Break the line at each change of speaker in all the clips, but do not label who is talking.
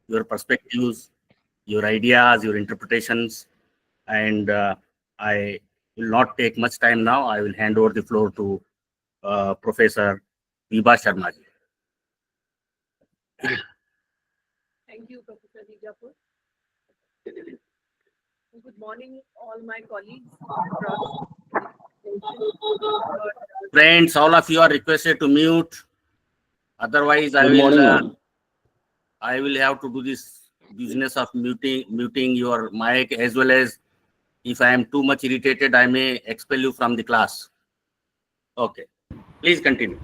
your perspectives, your ideas, your interpretations, and I will not take much time now. I will hand over the floor to Professor Vibha Sharma ji.
Thank you, Professor Vijapur. Good morning, all my colleagues across the nation.
Friends, all of you are requested to mute. Otherwise,
Good morning, ma'am.
I will have to do this business of muting your mic, as well as if I am too much irritated, I may expel you from the class. Okay, please continue.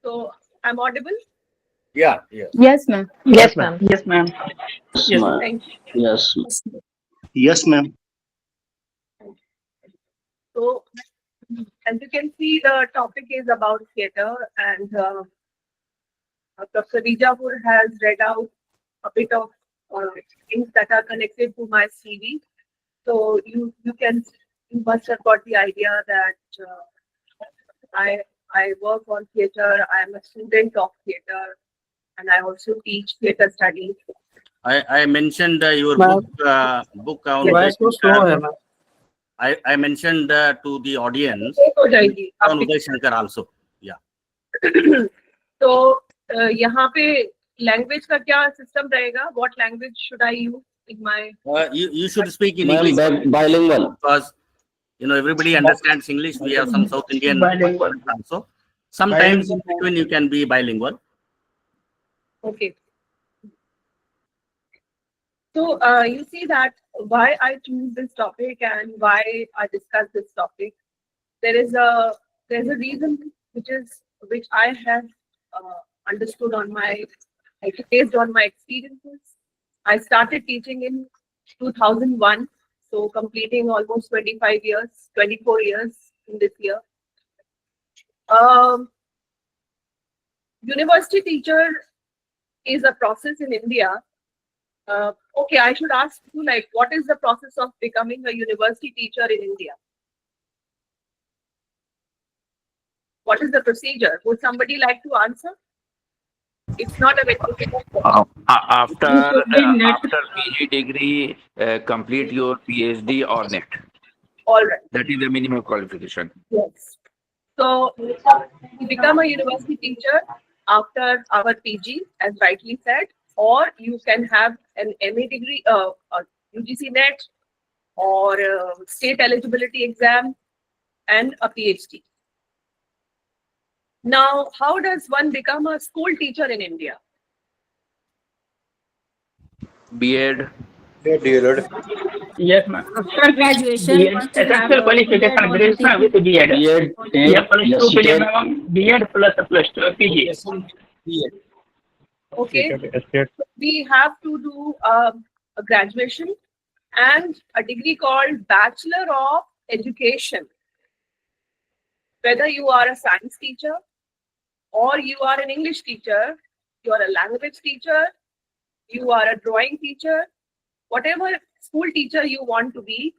So, I'm audible?
Yeah, yeah.
Yes, ma'am.
Yes, ma'am.
Yes, ma'am.
Thank you.
Yes.
Yes, ma'am.
So, as you can see, the topic is about theatre, and Professor Vijapur has read out a bit of things that are connected to my CV. So you must have got the idea that I work on theatre. I am a student of theatre, and I also teach theatre studies.
I mentioned your
Ma'am.
book on
Why so slow है, ma'am?
I mentioned to the audience
हो जाएगी
on
आपकी-
Uday Shankar also. Yeah.
तो यहाँ पे language का क्या system रहेगा? What language should I use in my?
You should speak in
Ma'am,
English,
bilingual.
because everybody understands English. We have some South Indian
Bilingual.
also. Sometimes in between you can be bilingual.
Okay. So you see that why I choose this topic and why I discuss this topic. There's a reason which I have understood based on my experiences. I started teaching in 2001, so completing almost 25 years, 24 years in this year. University teacher is a process in India. Okay, I should ask you, like, what is the process of becoming a university teacher in India? What is the procedure? Would somebody like to answer? It's not a very difficult question.
After PG degree, complete your PhD or NET.
All right.
That is the minimum qualification.
Yes. So you become a university teacher after our PG, as rightly said, or you can have an MA degree, a UGC NET, or a state eligibility exam, and a PhD. Now, how does one become a school teacher in India?
B.Ed.
Yes, ma'am.
After graduation,
B.Ed.
once you have
Essential
a
qualification
B.Ed or
graduation with B.Ed.
B.Ed,
Yeah, plus
yes,
2
state.
ma'am. B.Ed plus 2 PG.
Okay. We have to do a graduation and a degree called Bachelor of Education. Whether you are a science teacher or you are an English teacher, you are a language teacher, you are a drawing teacher, whatever school teacher you want to be,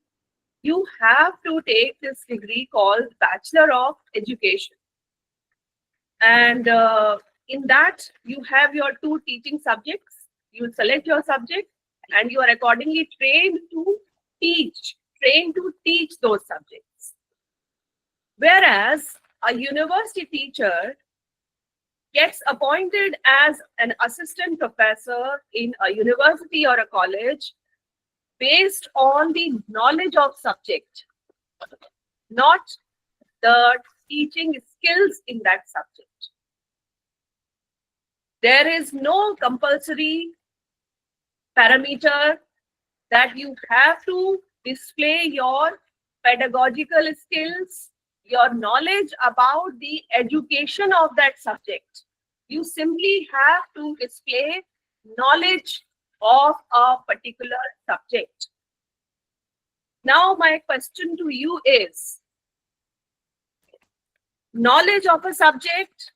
you have to take this degree called Bachelor of Education. And in that, you have your 2 teaching subjects. You select your subject and you are accordingly trained to teach those subjects. Whereas a university teacher gets appointed as an assistant professor in a university or a college based on the knowledge of subject, not the teaching skills in that subject. There is no compulsory parameter that you have to display your pedagogical skills, your knowledge about the education of that subject. You simply have to display knowledge of a particular subject. Now, my question to you is, knowledge of a subject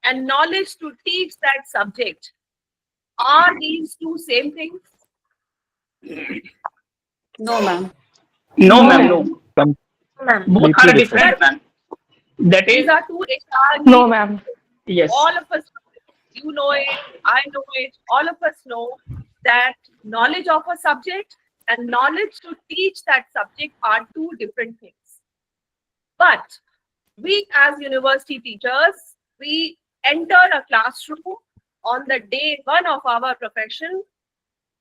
and knowledge to teach that subject, are these 2 same things?
No, ma'am.
No, ma'am, no.
Ma'am.
Both are different, ma'am. That is,
These are 2
no, ma'am. Yes.
all of us. You know it, I know it, all of us know that knowledge of a subject and knowledge to teach that subject are two different things. But we as university teachers, we enter a classroom on the day one of our profession,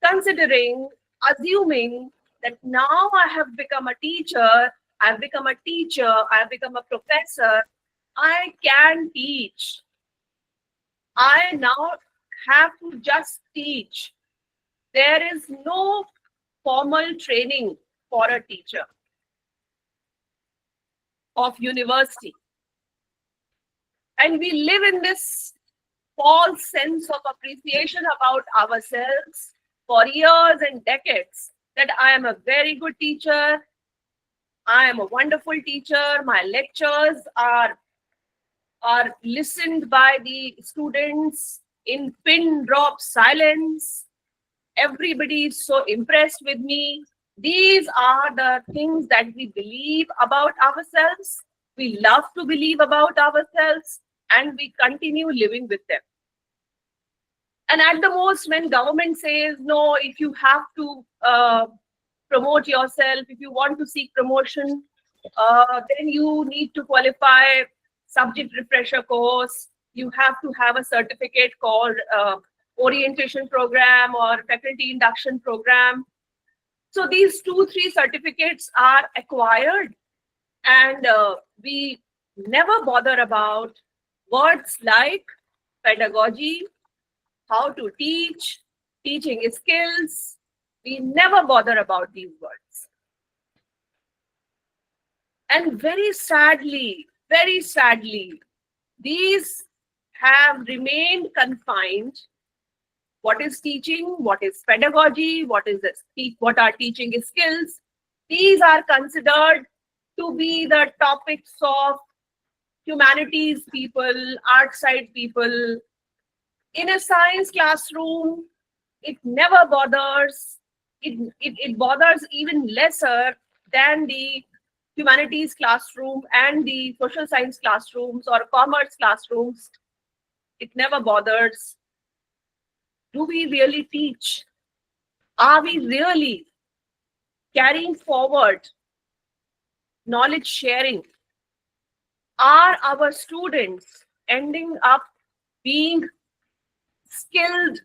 assuming that now I have become a teacher, I've become a teacher, I've become a professor, I can teach. I now have to just teach. There is no formal training for a teacher of university. And we live in this false sense of appreciation about ourselves for years and decades that I am a very good teacher, I am a wonderful teacher, my lectures are listened by the students in pin drop silence. Everybody is so impressed with me. These are the things that we believe about ourselves. We love to believe about ourselves, and we continue living with them. And at the most, when government says, no, if you have to promote yourself, if you want to seek promotion, then you need to qualify subject refresher course. You have to have a certificate called orientation program or faculty induction program. So these 2-3 certificates are acquired, and we never bother about words like pedagogy, how to teach, teaching skills. We never bother about these words. And very sadly, these have remained confined. What is teaching? What is pedagogy? What are teaching skills? These are considered to be the topics of humanities people, art side people. In a science classroom, it never bothers. It bothers even lesser than the humanities classroom and the social science classrooms or commerce classrooms. It never bothers. Do we really teach? Are we really carrying forward knowledge sharing? Are our students ending up being skilled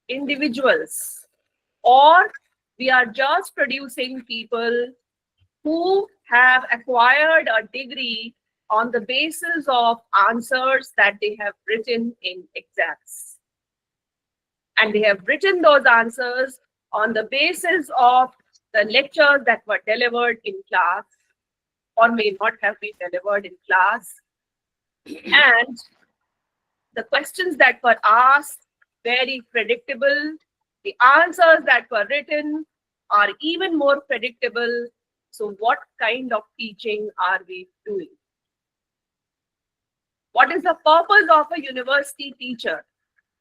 individuals, or we are just producing people who have acquired a degree on the basis of answers that they have written in exams? And they have written those answers on the basis of the lectures that were delivered in class or may not have been delivered in class. And the questions that were asked, very predictable. The answers that were written are even more predictable. So what kind of teaching are we doing? What is the purpose of a university teacher?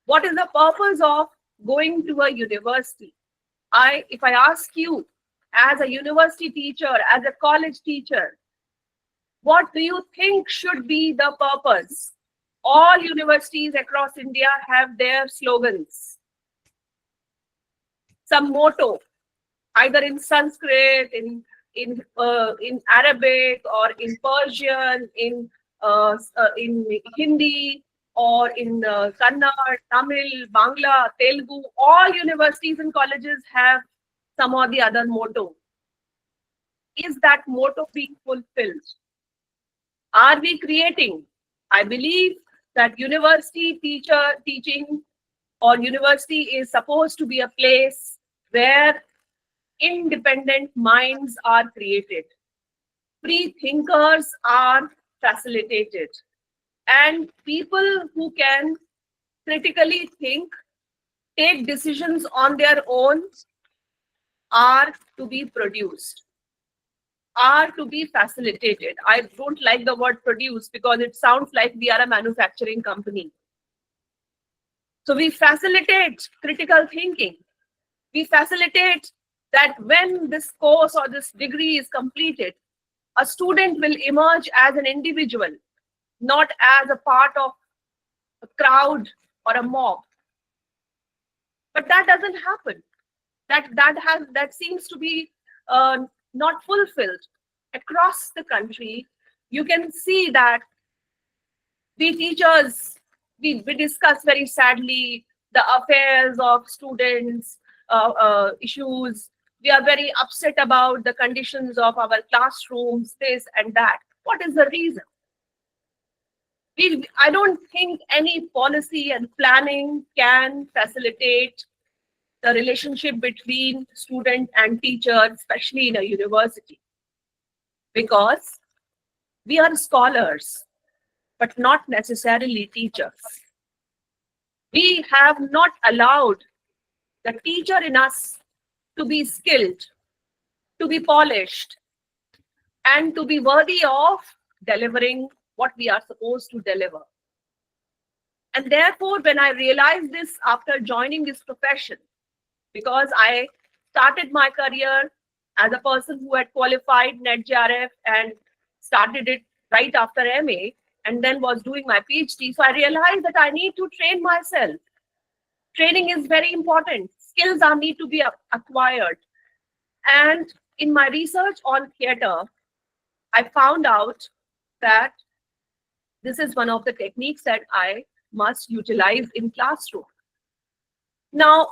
What is the purpose of going to a university? If I ask you, as a university teacher, as a college teacher, what do you think should be the purpose? All universities across India have their slogans. Some motto, either in Sanskrit, in Arabic, or in Persian, in Hindi, or in Kannada, Tamil, Bangla, Telugu. All universities and colleges have some or the other motto. Is that motto being fulfilled? Are we creating? I believe that university teaching or university is supposed to be a place where independent minds are created, free thinkers are facilitated, and people who can critically think, take decisions on their own are to be produced, are to be facilitated. I don't like the word produce because it sounds like we are a manufacturing company. So we facilitate critical thinking. We facilitate that when this course or this degree is completed, a student will emerge as an individual, not as a part of a crowd or a mob. But that doesn't happen. That seems to be not fulfilled across the country. You can see that we teachers, we discuss very sadly the affairs of students, issues. We are very upset about the conditions of our classrooms, this and that. What is the reason? I don't think any policy and planning can facilitate the relationship between student and teacher, especially in a university, because we are scholars, but not necessarily teachers. We have not allowed the teacher in us to be skilled, to be polished, and to be worthy of delivering what we are supposed to deliver. And therefore, when I realized this after joining this profession, because I started my career as a person who had qualified NET-JRF and started it right after MA, and then was doing my PhD. So I realized that I need to train myself. Training is very important. Skills are need to be acquired. And in my research on theater, I found out that this is one of the techniques that I must utilize in classroom. Now,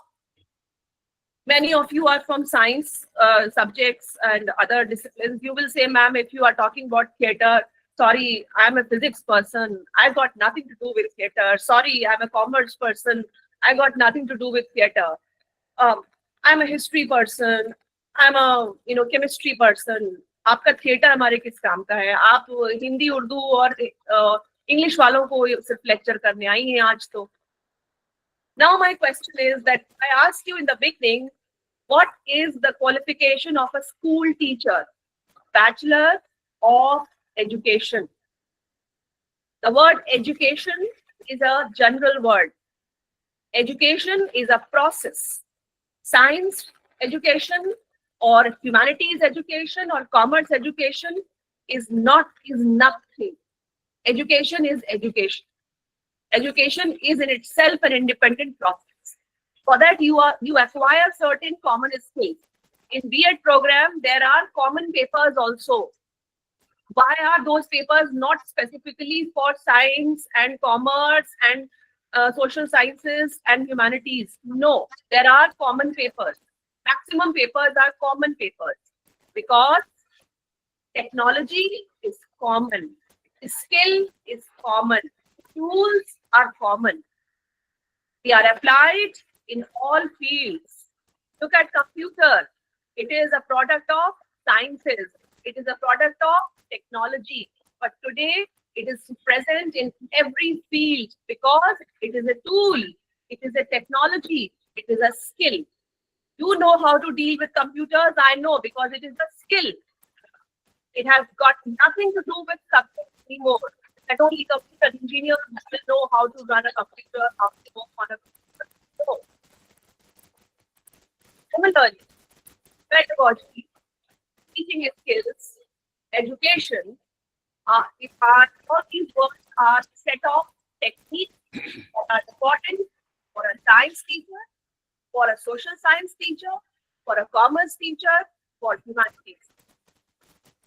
many of you are from science subjects and other disciplines. You will say, ma'am, if you are talking about theater, sorry, I'm a physics person. I got nothing to do with theater. Sorry, I'm a commerce person. I got nothing to do with theater. I'm a history person. I'm a chemistry person. आपका theatre हमारे किस काम का है? आप हिंदी, उर्दू और English वालों को सिर्फ लेक्चर करने आई हैं आज तो. Now my question is that I asked you in the beginning, what is the qualification of a school teacher? Bachelor of Education. The word education is a general word. Education is a process. Science education or humanities education or commerce education is nothing. Education is education. Education is in itself an independent process. For that, you acquire certain common skills. In B.Ed program, there are common papers also. Why are those papers not specifically for science and commerce and social sciences and humanities? No, there are common papers. Maximum papers are common papers because technology is common, skill is common, tools are common. They are applied in all fields. Look at computer. It is a product of sciences. It is a product of technology. But today, it is present in every field because it is a tool. It is a technology. It is a skill. You know how to deal with computers. I know because it is a skill. It has got nothing to do with subject anymore. That only computer engineers will know how to run a computer, how to work on a computer. No. Similarly, pedagogy, teaching skills, education, all these words are set of techniques that are important for a science teacher, for a social science teacher, for a commerce teacher, for humanities.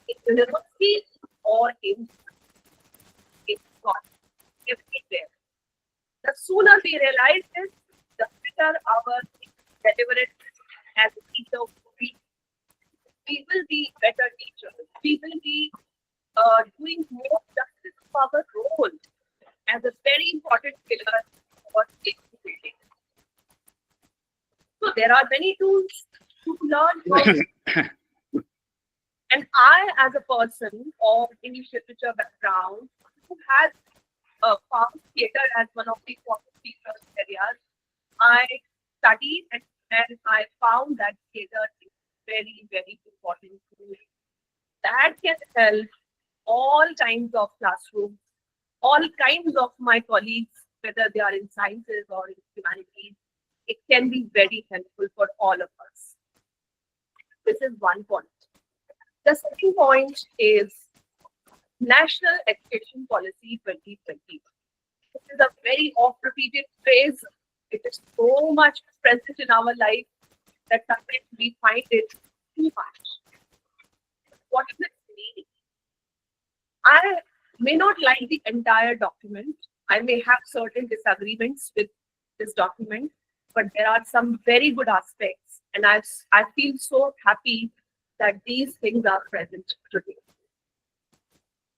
In university or in everywhere. The sooner we realize this, the better our deliverance as a teacher will be. We will be better teachers. We will be doing more justice to our role as a very important pillar for safety building. So there are many tools to learn from. And I, as a person of English literature background, who has found theatre as one of the important research areas, I studied and I found that theatre is very, very important tool. That can help all kinds of classrooms, all kinds of my colleagues, whether they are in sciences or in humanities. It can be very helpful for all of us. This is one point. The second point is National Education Policy 2020. This is a very oft-repeated phrase. It is so much present in our life that sometimes we find it too much. What is it meaning? I may not like the entire document. I may have certain disagreements with this document, but there are some very good aspects, and I feel so happy that these things are present today.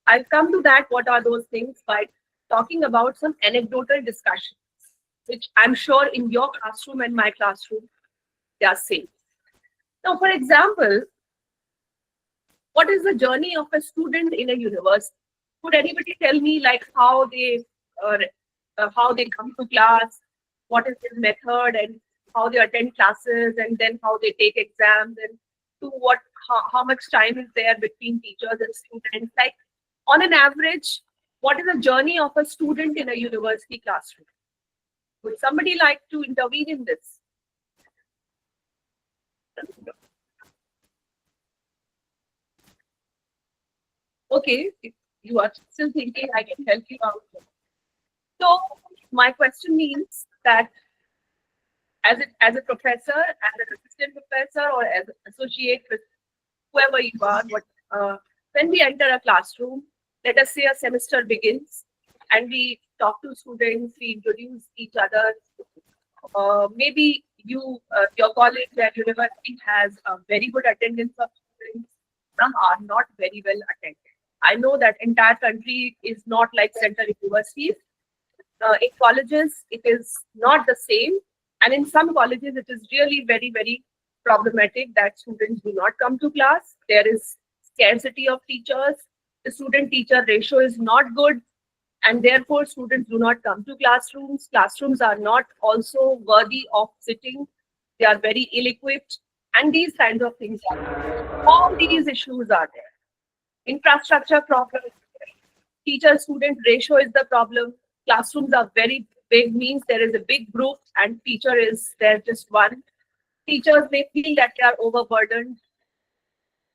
I'll come to that. What are those things? By talking about some anecdotal discussions, which I'm sure in your classroom and my classroom, they are same. Now, for example, what is the journey of a student in a university? Could anybody tell me like uh, how they come to class, what is their method, and how they attend classes, and then how they take exams, and to how much time is there between teachers and students? Like on an average, what is the journey of a student in a university classroom? Would somebody like to intervene in this? Okay, if you are still thinking, I can help you out. So my question means that as a professor, as an assistant professor, or as an associate with whoever you are, when we enter a classroom, let us say a semester begins, and we talk to students, we introduce each other. Maybe your college or university has a very good attendance of students. Some are not very well attended. I know that entire country is not like central universities. In colleges, it is not the same. And in some colleges, it is really very, very problematic that students do not come to class. There is scarcity of teachers. The student-teacher ratio is not good. And therefore, students do not come to classrooms. Classrooms are not also worthy of sitting. They are very ill-equipped. And these kinds of things are there. All these issues are there. Infrastructure problems, teacher-student ratio is the problem. Classrooms are very big, means there is a big group and teacher is there just one. Teachers may feel that they are overburdened.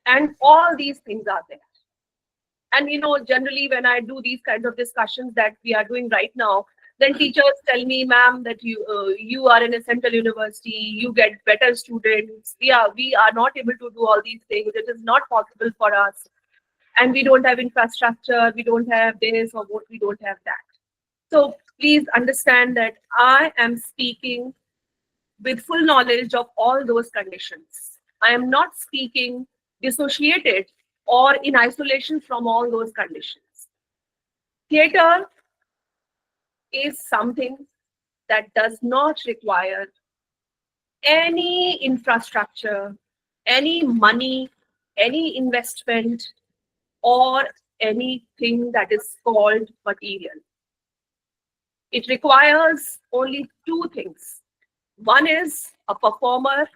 And all these things are there. And generally when I do these kinds of discussions that we are doing right now, then teachers tell me, ma'am, that you are in a central university, you get better students. We are not able to do all these things. It is not possible for us. And we don't have infrastructure, we don't have this or what, we don't have that. So please understand that I am speaking with full knowledge of all those conditions. I am not speaking dissociated or in isolation from all those conditions. Theater is something that does not require any infrastructure, any money, any investment, or anything that is called material. It requires only two things. One is a performer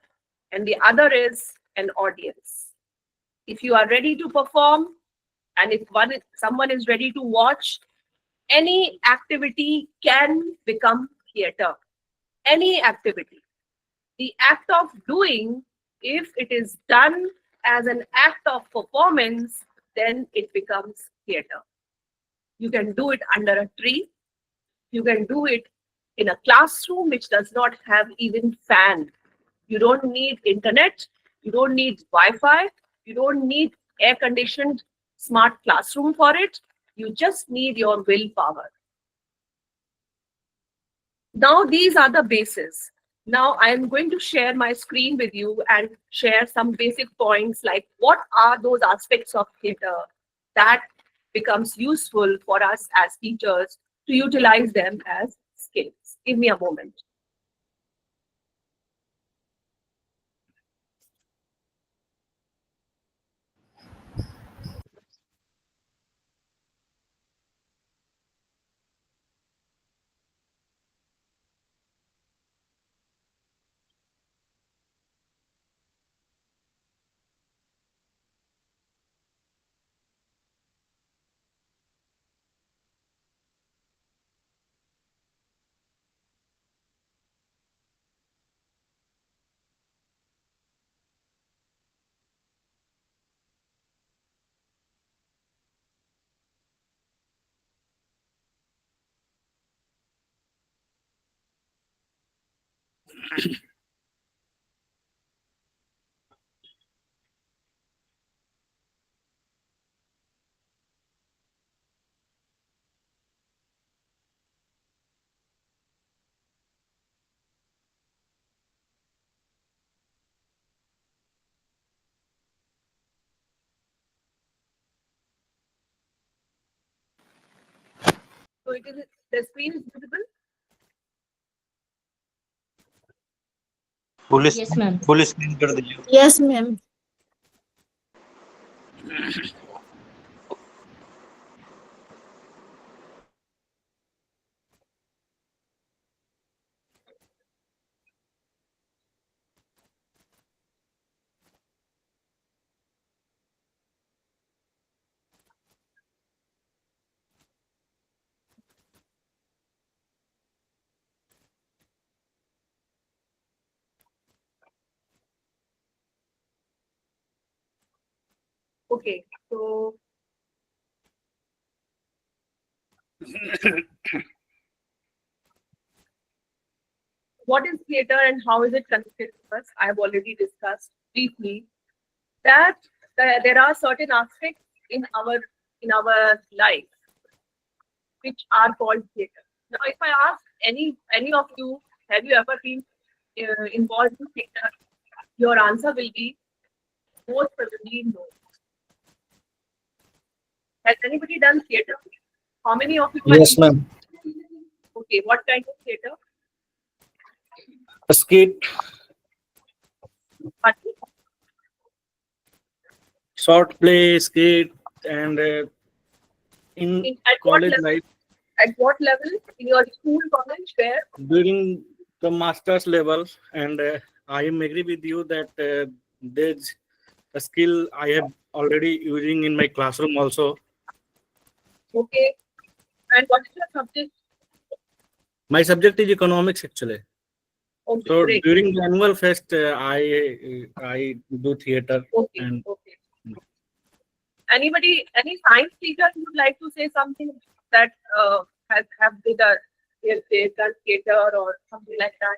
and the other is an audience. If you are ready to perform and if someone is ready to watch, any activity can become theater. Any activity. The act of doing, if it is done as an act of performance, then it becomes theater. You can do it under a tree. You can do it in a classroom which does not have even fan. You don't need internet. You don't need Wi-Fi. You don't need air-conditioned smart classroom for it. You just need your willpower. Now, these are the bases. Now, I am going to share my screen with you and share some basic points like what are those aspects of theater that becomes useful for us as teachers to utilize them as skills. Give me a moment. So it is, the screen is visible.
Yes, ma'am.
Full screen कर दीजिए.
Yes, ma'am.
Okay, so what is theater and how is it connected to us? I have already discussed briefly that there are certain aspects in our life which are called theater. Now, if I ask any of you, have you ever been involved in theater? Your answer will be most probably no. Has anybody done theater? How many of you?
Yes, ma'am.
Okay, what kind of theater?
A skit,
Pardon?
short play, skit, and in
At what
college
level?
life,
At what level? In your school, college, where?
during the master's level, and I am agree with you that there's a skill I have already using in my classroom also.
Okay. And what is your subject?
My subject is economics actually.
Okay,
So
great.
during the annual fest, I do theater.
Okay,
And
okay. Anybody, any science teacher who would like to say something that have they done theater or something like that?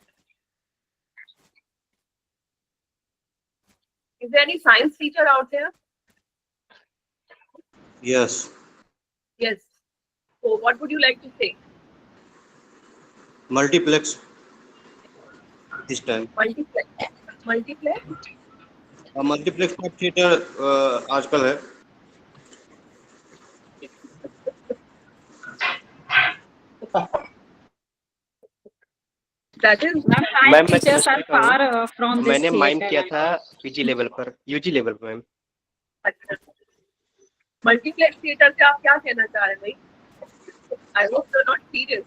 Is there any science teacher out there?
Yes.
Yes. So what would you like to say?
Multiplex. This time.
Multiplex. Multiplex?
Multiplex का theatre आजकल है.
That is.
Ma'am,
ma'am,
science
मैं
teachers
समझ
are
सकता हूँ.
far from this
मैंने mime
theater.
किया था पीजी लेवल पर, यूजी लेवल पर मैम.
अच्छा. मल्टीप्लेक्स थिएटर से आप क्या कहना चाह रहे हैं भाई? I hope you're not serious.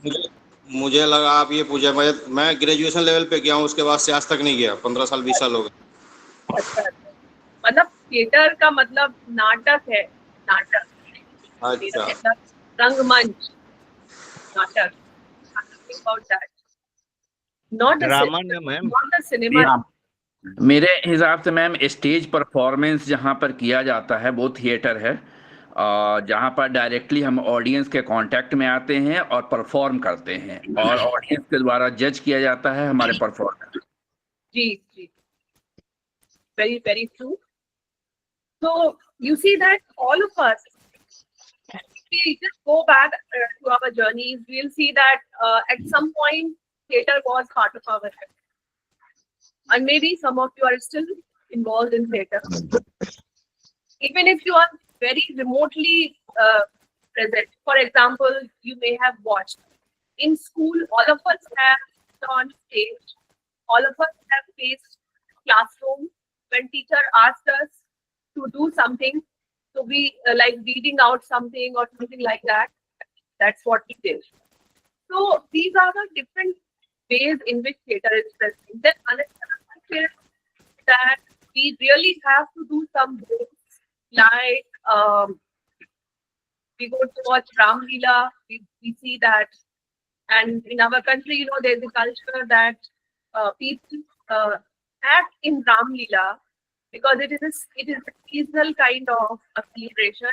मुझे लगा आप ये पूछे. मैं ग्रेजुएशन लेवल पे गया हूँ, उसके बाद से आज तक नहीं गया. 15 साल 20 साल हो गए.
अच्छा. मतलब थिएटर का मतलब नाटक है. नाटक.
अच्छा.
रंगमंच. नाटक. Think about that. Not the
drama,
cinema.
ma'am.
Not the cinema.
मेरे हिसाब से मैम स्टेज परफॉर्मेंस जहाँ पर किया जाता है वो थिएटर है, जहाँ पर डायरेक्टली हम ऑडियंस के कांटेक्ट में आते हैं और परफॉर्म करते हैं और ऑडियंस के द्वारा जज किया जाता है हमारे performance.
Ji ji. Very very true. So you see that all of us, if we just go back to our journeys, we'll see that at some point theater was part of our life. And maybe some of you are still involved in theater. Even if you are very remotely present. For example, you may have watched. In school, all of us have on stage. All of us have faced classroom when teacher asked us to do something. So we like reading out something or something like that. That's what we did. So these are the different ways in which theater is present. Then another is that we really have to do some books like we go to watch Ram Leela, we see that, and in our country, you know, there's a culture that people act in Ram Leela because it is a seasonal kind of a celebration.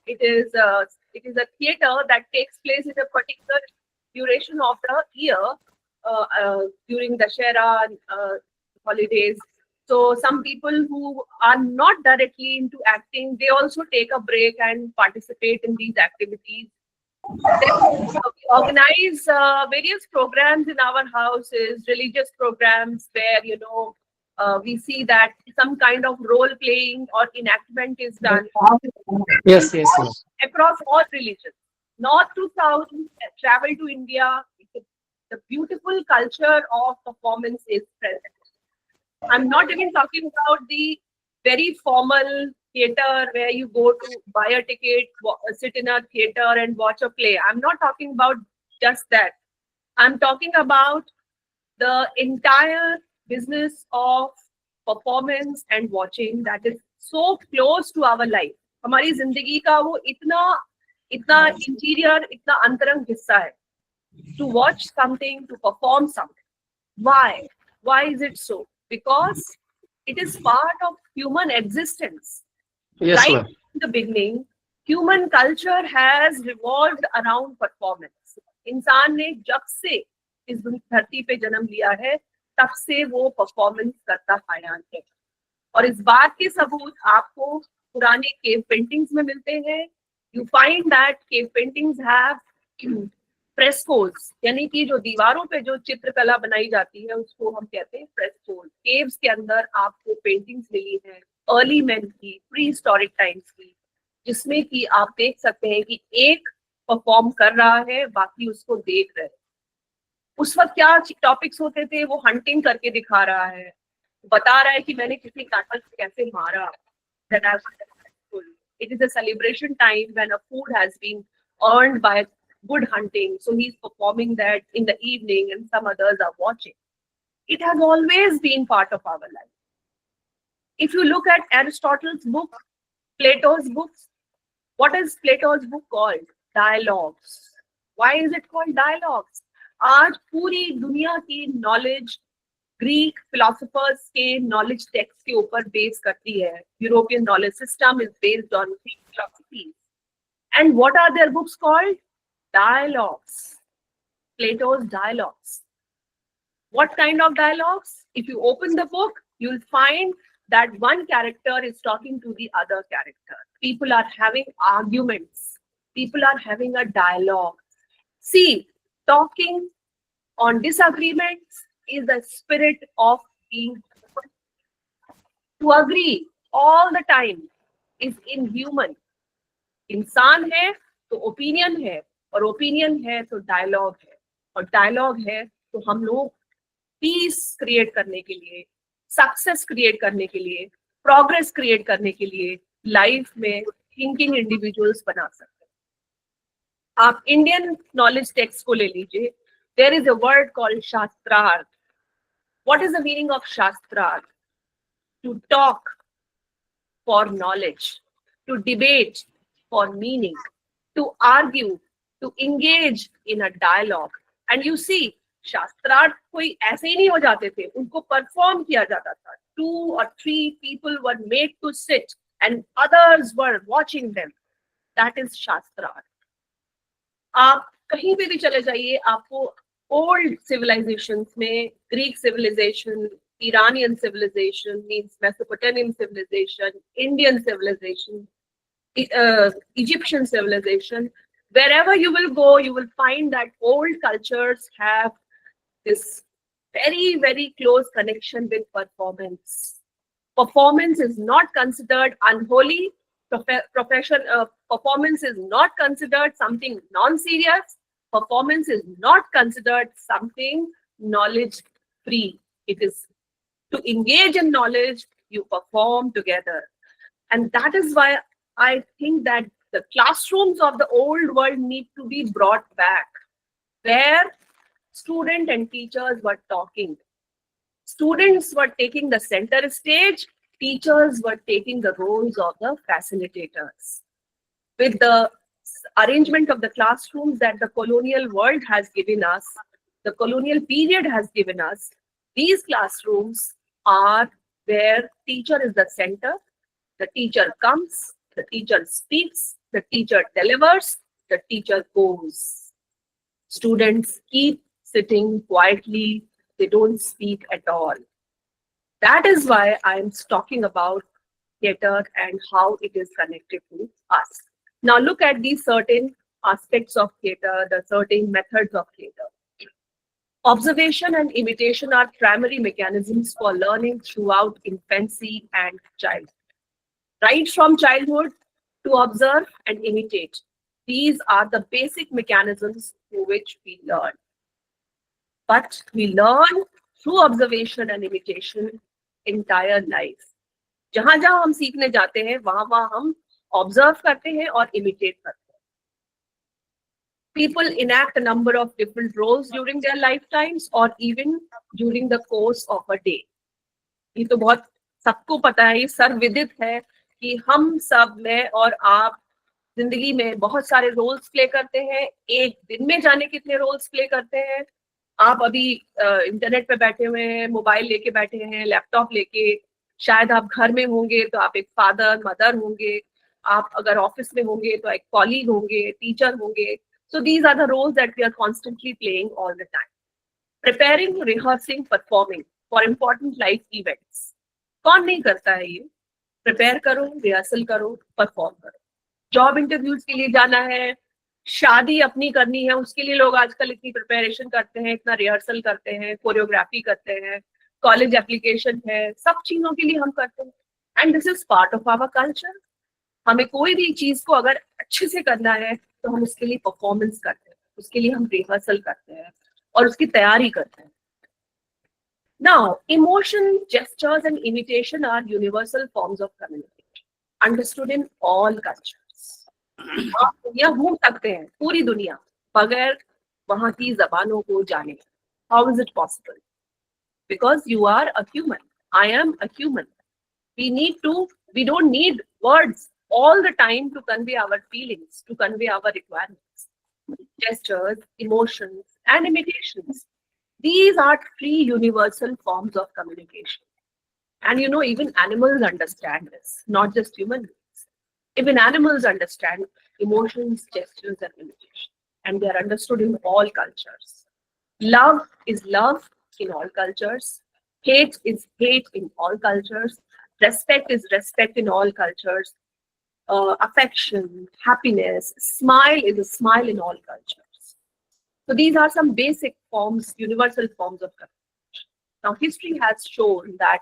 It is a theater that takes place in a particular duration of the year, during the Dashera holidays. So some people who are not directly into acting, they also take a break and participate in these activities. Then, we organize various programs in our houses, religious programs where, we see that some kind of role playing or enactment is done
Yes, yes, yes.
across all religions. North to south, travel to India, the beautiful culture of performance is present. I'm not even talking about the very formal theater where you go to buy a ticket, sit in a theater and watch a play. I'm not talking about just that. I'm talking about the entire business of performance and watching that is so close to our life. हमारी जिंदगी का वो इतना interior, इतना अंतरंग हिस्सा है. To watch something, to perform something. Why? Why is it so? Because it is part of human existence.
Yes,
Right
ma'am.
in the beginning, human culture has revolved around performance. इंसान ने जब से इस धरती पे जन्म लिया है, तब से वो परफॉर्मेंस करता आया है. और इस बात के सबूत आपको पुराने केव पेंटिंग्स में मिलते हैं. You find that cave paintings have frescoes, यानी कि जो दीवारों पे जो चित्रकला बनाई जाती है उसको हम कहते हैं फ्रेस्कोस. केव्स के अंदर आपको पेंटिंग्स मिली है अर्ली मैन की, प्री हिस्टोरिक टाइम्स की, जिसमें कि आप देख सकते हैं कि एक परफॉर्म कर रहा है, बाकी उसको देख रहे हैं. उस वक्त क्या टॉपिक्स होते थे, वो हंटिंग करके दिखा रहा है, बता रहा है कि मैंने किसी कैटल को कैसे मारा. That I was successful. It is a celebration time when a food has been earned by good hunting. So he's performing that in the evening and some others are watching. It has always been part of our life. If you look at Aristotle's book, Plato's books, what is Plato's book called? Dialogues. Why is it called dialogues? आज पूरी दुनिया की knowledge Greek philosophers के knowledge text के ऊपर base करती है. European knowledge system is based on Greek philosophy. And what are their books called? Dialogues. Plato's dialogues. What kind of dialogues? If you open the book, you'll find that one character is talking to the other character. People are having arguments. People are having a dialogue. See, talking on disagreements is the spirit of being human. To agree all the time is inhuman. इंसान है तो opinion है, और opinion है तो dialogue है, और dialogue है तो हम लोग पीस क्रिएट करने के लिए, सक्सेस क्रिएट करने के लिए, प्रोग्रेस क्रिएट करने के लिए लाइफ में थिंकिंग इंडिविजुअल्स बना सकते हैं. आप इंडियन नॉलेज टेक्स्ट को ले लीजिए. There is a word called शास्त्रार्थ. What is the meaning of शास्त्रार्थ? To talk for knowledge, to debate for meaning, to argue, to engage in a dialogue. And you see, शास्त्रार्थ कोई ऐसे ही नहीं हो जाते थे, उनको परफॉर्म किया जाता था. 2 or 3 people were made to sit and others were watching them. That is शास्त्रार्थ. आप कहीं पे भी चले जाइए, आपको ओल्ड सिविलाइजेशंस में, Greek civilization, Iranian civilization, means Mesopotamian civilization, Indian civilization, Egyptian civilization, wherever you will go, you will find that old cultures have this very, very close connection with performance. Performance is not considered unholy. Performance is not considered something non-serious. Performance is not considered something knowledge-free. It is to engage in knowledge, you perform together. And that is why I think that the classrooms of the old world need to be brought back, where student and teachers were talking. Students were taking the center stage, teachers were taking the roles of the facilitators. With the arrangement of the classrooms that the colonial world has given us, the colonial period has given us, these classrooms are where teacher is the center. The teacher comes, the teacher speaks, the teacher delivers, the teacher goes. Students keep sitting quietly. They don't speak at all. That is why I'm talking about theater and how it is connected to us. Now look at these certain aspects of theater, the certain methods of theater. Observation and imitation are primary mechanisms for learning throughout infancy and childhood. Right from childhood to observe and imitate. These are the basic mechanisms through which we learn. But we learn through observation and imitation entire life. जहां जहां हम सीखने जाते हैं वहां वहां हम observe करते हैं और इमिटेट करते हैं. People enact a number of different roles during their lifetimes or even during the course of a day. ये तो बहुत सबको पता है, ये सर्वविदित है कि हम सब, मैं और आप, जिंदगी में बहुत सारे रोल्स प्ले करते हैं. एक दिन में जाने कितने रोल्स प्ले करते हैं. आप अभी इंटरनेट पे बैठे हुए हैं, मोबाइल लेके बैठे हैं, लैपटॉप लेके, शायद आप घर में होंगे तो आप एक फादर मदर होंगे, आप अगर ऑफिस में होंगे तो एक कॉलीग होंगे, टीचर होंगे. So these are the roles that we are constantly playing all the time. Preparing, rehearsing, performing for important life events. कौन नहीं करता है ये? प्रिपेयर करो, रिहर्सल करो, परफॉर्म करो. जॉब इंटरव्यूज के लिए जाना है, शादी अपनी करनी है, उसके लिए लोग आजकल इतनी प्रिपरेशन करते हैं, इतना रिहर्सल करते हैं, कोरियोग्राफी करते हैं, कॉलेज एप्लीकेशन है, सब चीजों के लिए हम करते हैं. And this is part of our culture. हमें कोई भी चीज को अगर अच्छे से करना है तो हम उसके लिए परफॉर्मेंस करते हैं, उसके लिए हम रिहर्सल करते हैं और उसकी तैयारी करते हैं. Now, emotion, gestures and imitation are universal forms of communication, understood in all cultures. आप दुनिया घूम सकते हैं, पूरी दुनिया, बगैर वहां की जबानों को जाने. How is it possible? Because you are a human. I am a human. We don't need words all the time to convey our feelings, to convey our requirements. Gestures, emotions, and imitations. These are three universal forms of communication. And you know, even animals understand this, not just human beings. Even animals understand emotions, gestures, and imitation. And they are understood in all cultures. Love is love in all cultures. Hate is hate in all cultures. Respect is respect in all cultures. Affection, happiness, smile is a smile in all cultures. So these are some basic forms, universal forms of communication. Now, history has shown that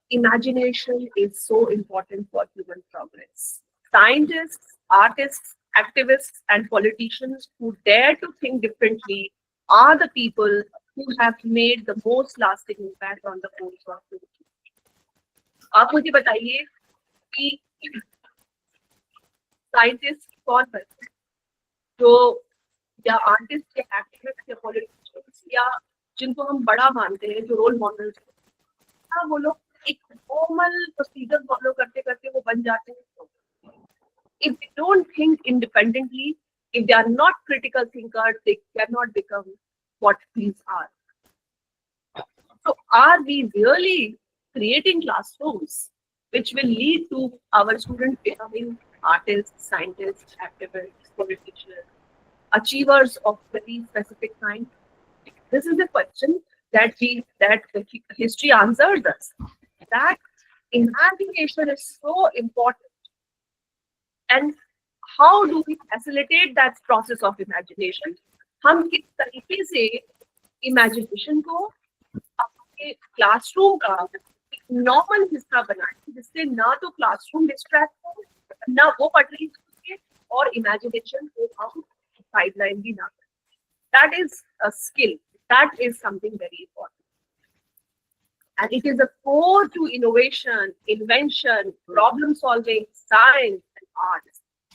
imagination is so important for human progress. Scientists, artists, activists, and politicians who dare to think differently are the people who have made the most lasting impact on the course of history. आप मुझे बताइए कि scientist कौन है जो, या artist या activist या पॉलिटिशियंस या जिनको हम बड़ा मानते हैं, जो रोल मॉडल्स, हाँ वो लोग एक फॉर्मल प्रोसीजर फॉलो करते करते वो बन जाते हैं. If they don't think independently, if they are not critical thinkers, they cannot become what these are. So are we really creating classrooms which will lead to our students becoming artists, scientists, activists, politicians, achievers of very specific kind? This is the question that the history answers us. That imagination is so important. And how do we facilitate that process of imagination? हम किस तरीके से imagination को अपने classroom का normal हिस्सा बनाए, जिससे ना तो क्लासरूम डिस्ट्रैक्ट हो, ना वो पढ़ाई करें और इमेजिनेशन को हम साइडलाइन भी ना करें. That is a skill, that is something very important, and it is a core to innovation, invention, problem solving, science and art.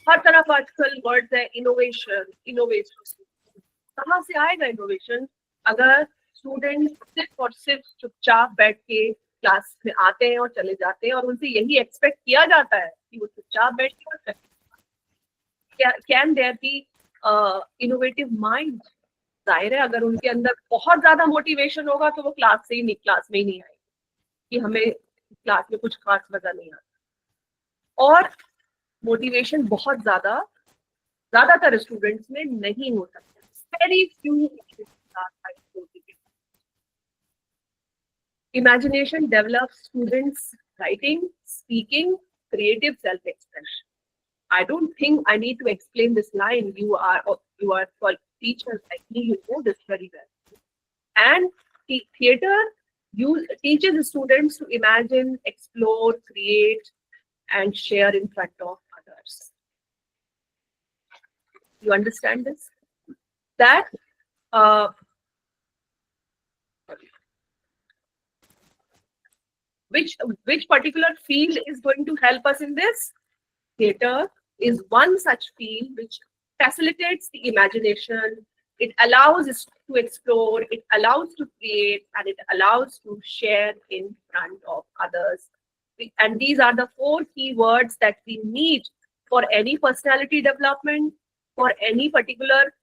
हर तरफ आजकल वर्ड्स है इनोवेशन, इनोवेशन. कहाँ से आएगा इनोवेशन अगर स्टूडेंट सिर्फ और सिर्फ चुपचाप बैठ के क्लास में आते हैं और चले जाते हैं और उनसे यही एक्सपेक्ट किया जाता है कि वो चुपचाप बैठ के और करें? Can there be innovative mind? जाहिर है अगर उनके अंदर बहुत ज्यादा मोटिवेशन होगा तो वो क्लास में ही नहीं आएगी कि हमें क्लास में कुछ खास मजा नहीं आता. और मोटिवेशन बहुत ज्यादातर स्टूडेंट्स में नहीं हो सकता, very few are imagination develops students writing, speaking, creative self-expression. I don't think I need to explain this line. You are called teachers like me, you know this very well. And theater teaches the students to imagine, explore, create, and share in front of others. You understand this? That which particular field is going to help us in this? Theater is one such field which facilitates the imagination. It allows us to explore, it allows to create, and it allows to share in front of others. And these are the 4 key words that we need for any personality development, for any particular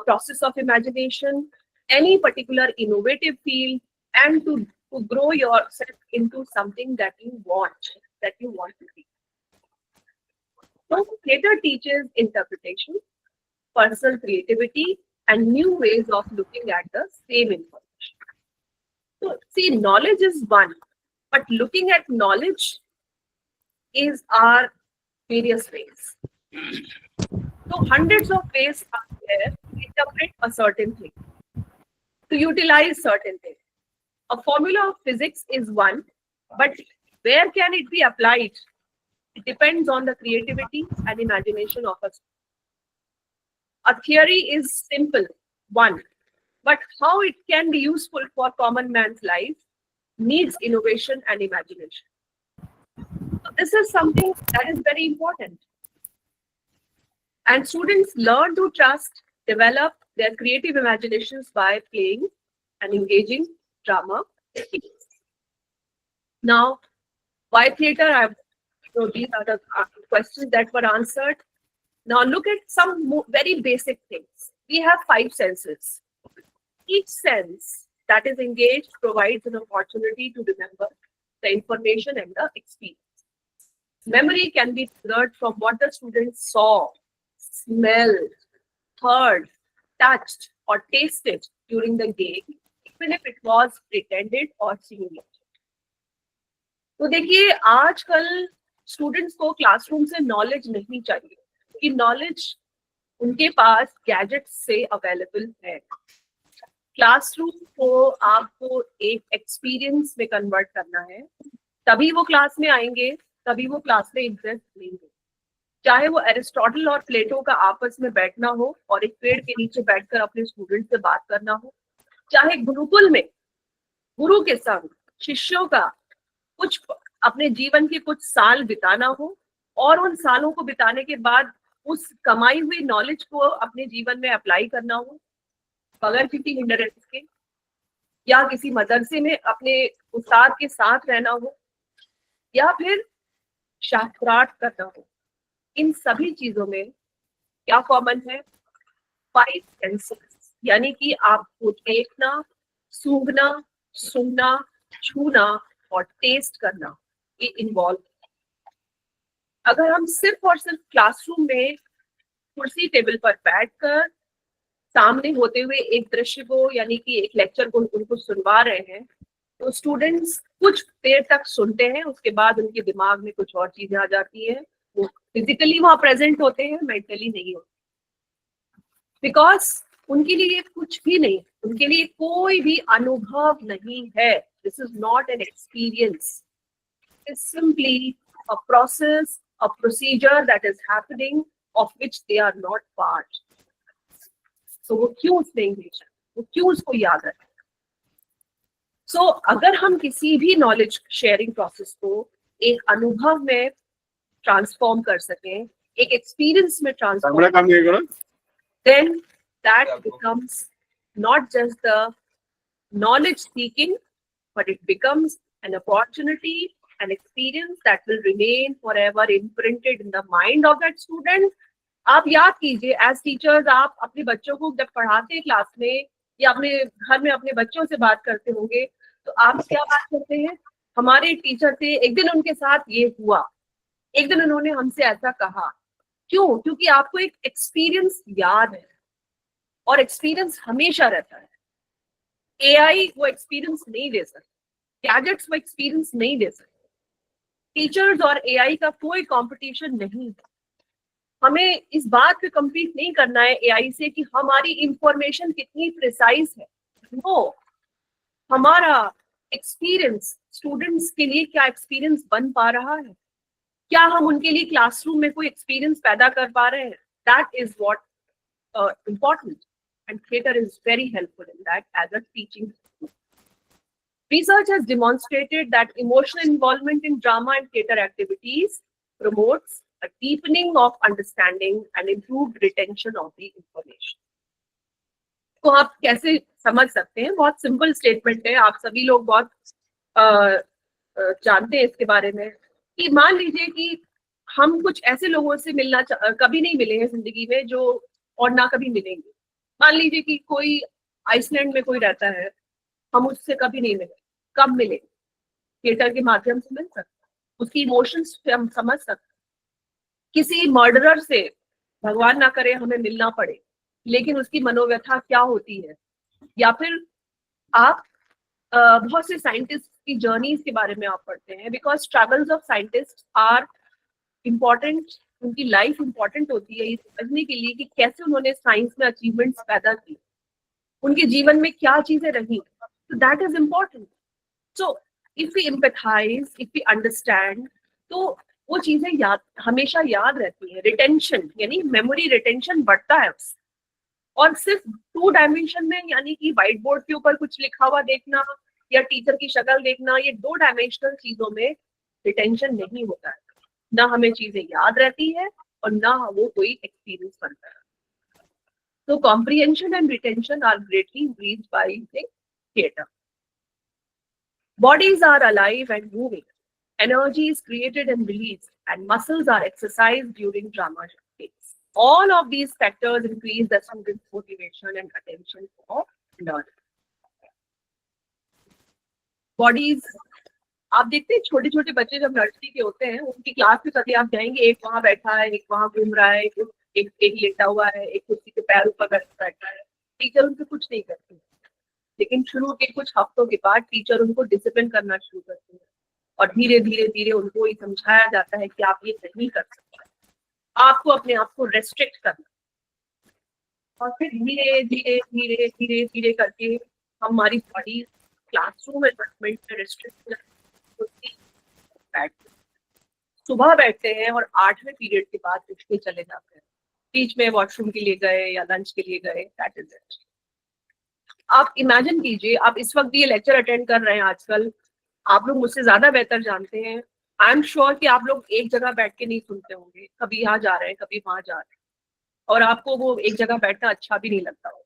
process of imagination, any particular innovative field, and to grow yourself into something that you want to be. So theater teaches interpretation, personal creativity, and new ways of looking at the same information. So see, knowledge is one, but looking at knowledge is our various ways. So hundreds of ways are there to interpret a certain thing, to utilize certain things. A formula of physics is one, but where can it be applied? It depends on the creativity and imagination of us. A theory is simple, one, but how it can be useful for common man's life needs innovation and imagination. So this is something that is very important. And students learn to trust, develop their creative imaginations by playing and engaging drama. Now, why theater? These are the questions that were answered. Now look at some very basic things. We have 5 senses. Each sense that is engaged provides an opportunity to remember the information and the experience. Memory can be triggered from what the student saw, smelled, heard, touched, or tasted during the game, even if it was pretended or simulated. तो देखिए आजकल students को classroom से knowledge नहीं चाहिए, कि knowledge उनके पास gadgets से अवेलेबल है. क्लासरूम को आपको एक एक्सपीरियंस में कन्वर्ट करना है, तभी वो क्लास में आएंगे, तभी वो क्लास में इंटरेस्ट लेंगे. चाहे वो एरिस्टोटल और प्लेटो का आपस में बैठना हो और एक पेड़ के नीचे बैठकर अपने स्टूडेंट से बात करना हो, चाहे गुरुकुल में गुरु के संग शिष्यों का कुछ अपने जीवन के कुछ साल बिताना हो और उन सालों को बिताने के बाद उस कमाई हुई नॉलेज को अपने जीवन में अप्लाई करना हो बगैर किसी हिंडरेंस के, या किसी मदरसे में अपने उस्ताद के साथ रहना हो, या फिर शास्त्रार्थ करना हो. इन सभी चीजों में क्या कॉमन है? 5 सेंसेस, यानी कि आपको देखना, सूंघना, सुनना, छूना और टेस्ट करना, ये इन्वॉल्व. अगर हम सिर्फ और सिर्फ क्लासरूम में कुर्सी टेबल पर बैठकर सामने होते हुए एक दृश्य को, यानी कि एक लेक्चर को उनको सुनवा रहे हैं, तो स्टूडेंट्स कुछ देर तक सुनते हैं, उसके बाद उनके दिमाग में कुछ और चीजें आ जाती है. वो फिजिकली वहां प्रेजेंट होते हैं, मेंटली नहीं होते, बिकॉज उनके लिए कुछ भी नहीं, उनके लिए कोई भी अनुभव नहीं है. This is not an experience, it's simply a process, a procedure that is happening of which they are not part. So वो क्यों उसमें engage है, वो क्यों उसको याद है? So अगर हम किसी भी knowledge sharing process को एक अनुभव में transform कर सकें, एक experience में transform, then that becomes not just the knowledge seeking, but it becomes an opportunity, an experience that will remain forever imprinted in the mind of that student. आप याद कीजिए, as teachers आप अपने बच्चों को जब पढ़ाते हैं क्लास में या अपने घर में अपने बच्चों से बात करते होंगे, तो आप क्या बात करते हैं? हमारे टीचर थे, एक दिन उनके साथ ये हुआ, एक दिन उन्होंने हमसे ऐसा कहा. क्यों? क्योंकि आपको एक एक्सपीरियंस याद है. और एक्सपीरियंस हमेशा रहता है। एआई वो एक्सपीरियंस नहीं दे सकते, गैजेट्स वो एक्सपीरियंस नहीं दे सकते। टीचर्स और एआई का कोई कंपटीशन नहीं है। हमें इस बात पे कम्पीट नहीं करना है एआई से कि हमारी इंफॉर्मेशन कितनी प्रिसाइज है। वो हमारा एक्सपीरियंस, स्टूडेंट्स के लिए क्या एक्सपीरियंस बन पा रहा है, क्या हम उनके लिए क्लासरूम में कोई एक्सपीरियंस पैदा कर पा रहे हैं, that is what important, and theatre is very helpful in that as a teaching tool. Research has demonstrated that emotional involvement in drama and theatre activities promotes a deepening of understanding and improved retention of the information. तो आप कैसे समझ सकते हैं? बहुत simple statement है, आप सभी लोग बहुत जानते हैं इसके बारे में कि मान लीजिए कि हम कुछ ऐसे लोगों से मिलना कभी नहीं मिले हैं जिंदगी में जो और ना कभी मिलेंगे। मान लीजिए कि कोई आइसलैंड में कोई रहता है, हम उससे कभी नहीं मिले, कब मिले? थिएटर के माध्यम से मिल सकते हैं, उसकी इमोशंस से हम समझ सकते हैं। किसी मर्डरर से भगवान ना करे हमें मिलना पड़े, लेकिन उसकी मनोव्यथा क्या होती है, या फिर आप बहुत से साइंटिस्ट की जर्नीज के बारे में आप पढ़ते हैं, because struggles of scientist are important. उनकी लाइफ इंपॉर्टेंट होती है ये समझने के लिए कि कैसे उन्होंने साइंस में अचीवमेंट्स पैदा की, उनके जीवन में क्या चीजें रही, तो that is important. So if we empathise, if we understand, तो वो चीजें याद, हमेशा याद रहती है। रिटेंशन यानी मेमोरी रिटेंशन बढ़ता है उससे। और सिर्फ 2 डायमेंशन में, यानी कि व्हाइट बोर्ड के ऊपर कुछ लिखा हुआ देखना या टीचर की शक्ल देखना, ये 2 डायमेंशनल चीजों में रिटेंशन नहीं होता है। ना हमें चीजें याद रहती है और ना वो कोई एक्सपीरियंस बनता है। तो comprehension and retention are greatly increased by using theatre. Bodies are alive and moving. Energy is created and released, and muscles are exercised during drama phase. All of these factors increase the student's motivation and attention for learning. Bodies, आप देखते हैं छोटे छोटे बच्चे जब nursery के होते हैं, उनकी क्लास में कभी आप जाएंगे, एक वहां बैठा है, एक वहां घूम रहा है, एक लेटा हुआ है, एक कुर्सी के पैर ऊपर बैठा है। टीचर उनको कुछ नहीं करती, लेकिन शुरू के कुछ हफ्तों के बाद टीचर उनको डिसिप्लिन करना शुरू करती है और धीरे धीरे धीरे उनको ये समझाया जाता है कि आप ये नहीं कर सकते, आपको अपने आप को रेस्ट्रिक्ट करना। और फिर धीरे धीरे धीरे धीरे धीरे करके हमारी बॉडी क्लासरूम एनवायरनमेंट में रेस्ट्रिक्ट बैठते, सुबह बैठते हैं और 8वें पीरियड के बाद उठते चले जाते हैं, बीच में वॉशरूम के लिए गए या लंच के लिए गए, दैट इज इट। आप इमेजिन कीजिए, आप इस वक्त ये लेक्चर अटेंड कर रहे हैं, आजकल आप लोग मुझसे ज्यादा बेहतर जानते हैं। आई एम श्योर कि आप लोग एक जगह बैठ के नहीं सुनते होंगे, कभी यहाँ जा रहे हैं, कभी वहां जा रहे हैं, और आपको वो एक जगह बैठना अच्छा भी नहीं लगता होगा।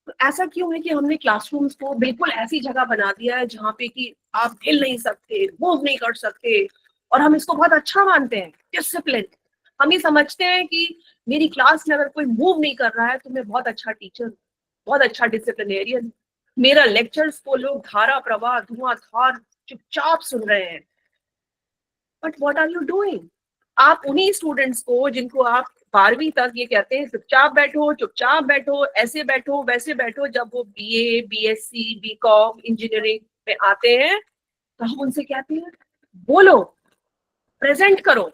तो ऐसा क्यों है कि हमने क्लासरूम्स को बिल्कुल ऐसी जगह बना दिया है जहाँ पे कि आप हिल नहीं सकते, मूव नहीं कर सकते, और हम इसको बहुत अच्छा मानते हैं, डिसिप्लिन। हम ये समझते हैं कि मेरी क्लास में अगर कोई मूव नहीं कर रहा है तो मैं बहुत अच्छा टीचर, बहुत अच्छा डिसिप्लिनेरियन, मेरा लेक्चर्स को लोग धारा प्रवाह धुआंधार चुपचाप सुन रहे हैं। But what are you doing? आप उन्हीं स्टूडेंट्स को जिनको आप 12वीं तक ये कहते हैं चुपचाप बैठो, ऐसे बैठो, वैसे बैठो, जब वो BA, BSc, BCom, इंजीनियरिंग में आते हैं तो हम उनसे कहते हैं बोलो, प्रेजेंट करो,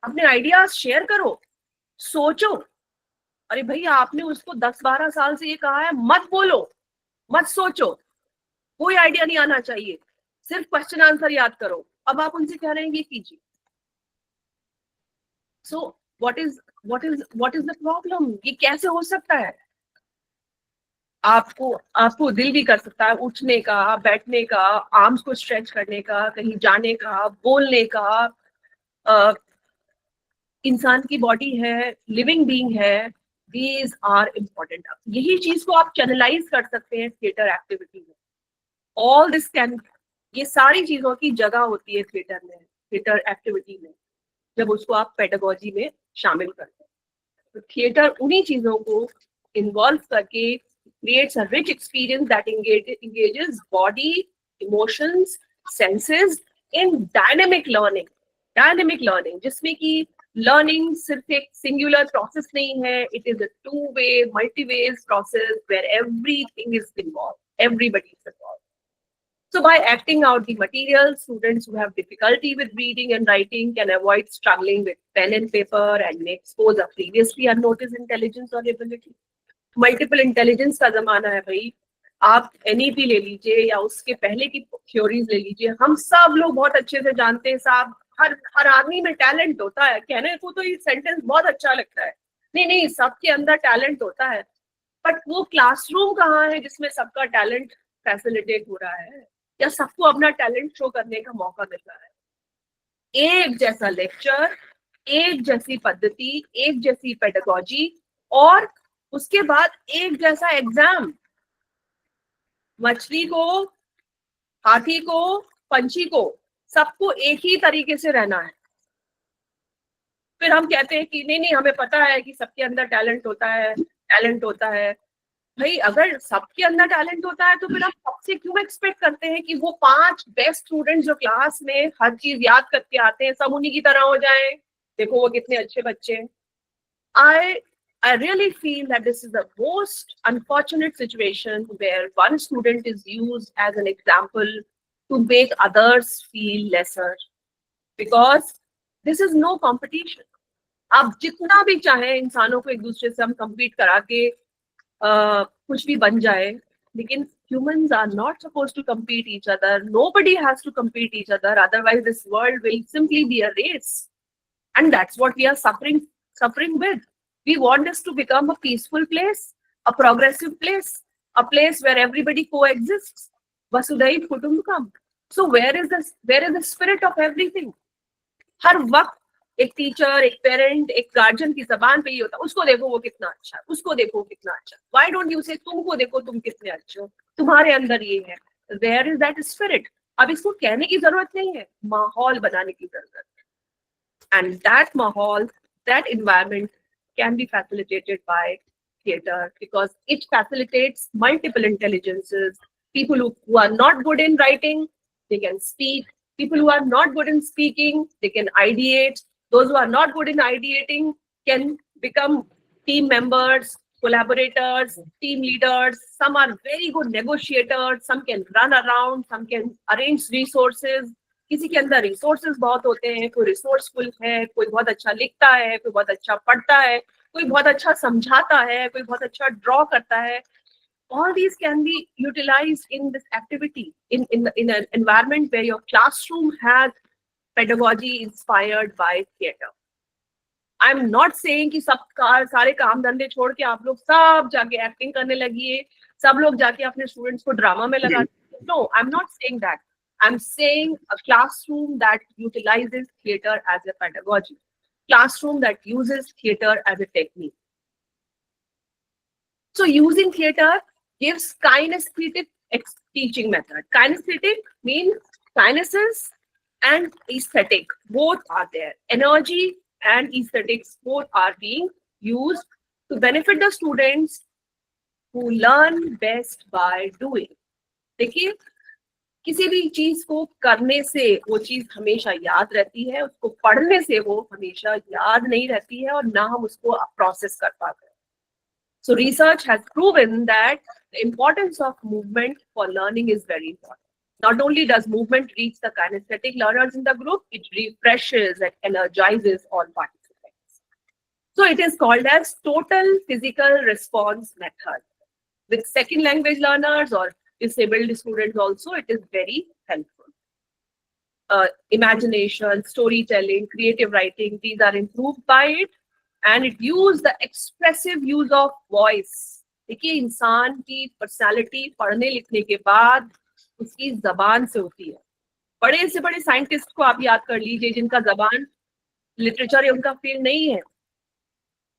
अपने आइडियाज शेयर करो, सोचो। अरे भैया, आपने उसको 10-12 साल से ये कहा है मत बोलो, मत सोचो, कोई आइडिया नहीं आना चाहिए, सिर्फ क्वेश्चन आंसर याद करो। अब आप उनसे कह रहे हैं ये कीजिए। So what is the problem? ये कैसे हो सकता है? आपको दिल भी कर सकता है उठने का, बैठने का, आर्म्स को स्ट्रेच करने का, कहीं जाने का, बोलने का। इंसान की बॉडी है, लिविंग बीइंग है, these are important। यही चीज को आप चैनलाइज कर सकते हैं थिएटर एक्टिविटी में। ऑल दिस कैन, ये सारी चीजों की जगह होती है थिएटर में, थिएटर एक्टिविटी में, जब उसको आप पेडागोजी में शामिल करते हैं। तो थिएटर उन्हीं चीजों को इन्वॉल्व करके creates a rich experience that engages body, emotions, senses in dynamic learning, जिसमें कि लर्निंग सिर्फ एक सिंगुलर प्रोसेस नहीं है, it is a two way multi ways process where everything is involve, everybody is involve. So by acting out the material, students who have difficulty with reading and writing can avoid struggling with pen and paper and may expose a previously unnoticed intelligence or ability. Multiple intelligence का जमाना है भाई. आप NEP ले लीजिए या उसके पहले की थ्योरीज ले लीजिए, हम सब लोग बहुत अच्छे से जानते हैं साहब, हर आदमी में टैलेंट होता है. कहने को तो ये सेंटेंस बहुत अच्छा लगता है, नहीं सबके अंदर टैलेंट होता है, बट वो क्लासरूम कहाँ है जिसमें सबका टैलेंट फैसिलिटेट हो रहा है या सबको अपना टैलेंट शो करने का मौका मिल रहा है. एक जैसा लेक्चर, एक जैसी पद्धति, एक जैसी पेडागोजी और उसके बाद एक जैसा एग्जाम. मछली को, हाथी को, पंछी को, सबको एक ही तरीके से रहना है. फिर हम कहते हैं कि नहीं हमें पता है कि सबके अंदर टैलेंट होता है. भाई अगर सबके अंदर टैलेंट होता है तो फिर हम सबसे क्यों एक्सपेक्ट करते हैं कि वो 5 बेस्ट स्टूडेंट जो क्लास में हर चीज याद करके आते हैं सब उन्हीं की तरह हो जाएं? देखो वो कितने अच्छे बच्चे हैं. I really feel that this is the most unfortunate situation where one student is used as an example to make others feel lesser, because this is no competition. आप जितना भी चाहे इंसानों को एक दूसरे से हम compete करा के कुछ भी बन जाए, लेकिन humans are not supposed to compete each other. Nobody has to compete each other. Otherwise, this world will simply be a race, and that's what we are suffering with. We want this to become a peaceful place, a progressive place, a place where everybody coexists. Vasudhaiv Kutumbakam. So where is the spirit of everything? हर वक्त एक teacher, एक parent, एक guardian की जबान पे ये होता है, उसको देखो वो कितना अच्छा है, उसको देखो वो कितना अच्छा है. Why don't you say तुमको देखो तुम कितने अच्छे हो, तुम्हारे अंदर ये है. Where is that spirit? अब इसको कहने की जरूरत नहीं है, माहौल बनाने की जरूरत है. And that माहौल, that environment can be facilitated by theatre, because it facilitates multiple intelligences. People who are not good in writing, they can speak. People who are not good in speaking, they can ideate. Those who are not good in ideating can become team members, collaborators, team leaders. Some are very good negotiators. Some can run around. Some can arrange resources. किसी के अंदर resources बहुत होते हैं, कोई resourceful है, कोई बहुत अच्छा लिखता है, कोई बहुत अच्छा पढ़ता है, कोई बहुत अच्छा समझाता है, कोई बहुत अच्छा ड्रॉ करता है. All these can be utilized in this activity in an environment where your classroom has pedagogy inspired by theatre. I'm not saying कि सब सारे काम धंधे छोड़ के आप लोग सब जाके एक्टिंग करने लगिए, सब लोग जाके अपने स्टूडेंट्स को ड्रामा में लगा. No, I'm not saying that. I'm saying a classroom that utilizes theatre as a pedagogy, classroom that uses theatre as a technique. So using theatre gives kinesthetic teaching method. Kinesthetic means kinesis and aesthetic, both are there. Energy and aesthetics both are being used to benefit the students who learn best by doing. देखिए, किसी भी चीज को करने से वो चीज हमेशा याद रहती है, उसको पढ़ने से वो हमेशा याद नहीं रहती है और ना हम उसको प्रोसेस कर पाते हैं. So research has proven that the importance of movement for learning is very important. Not only does movement reach the kinesthetic learners in the group, it refreshes and energizes all participants. So it is called as total physical response method. With second language learners or disabled students also, it is very helpful. Imagination, storytelling, creative writing, these are improved by it. And it uses the expressive use of voice. देखिए, इंसान की personality पढ़ने लिखने के बाद उसकी जबान से होती है. बड़े से बड़े साइंटिस्ट को आप याद कर लीजिए जिनका जबान लिटरेचर या उनका फील्ड नहीं है.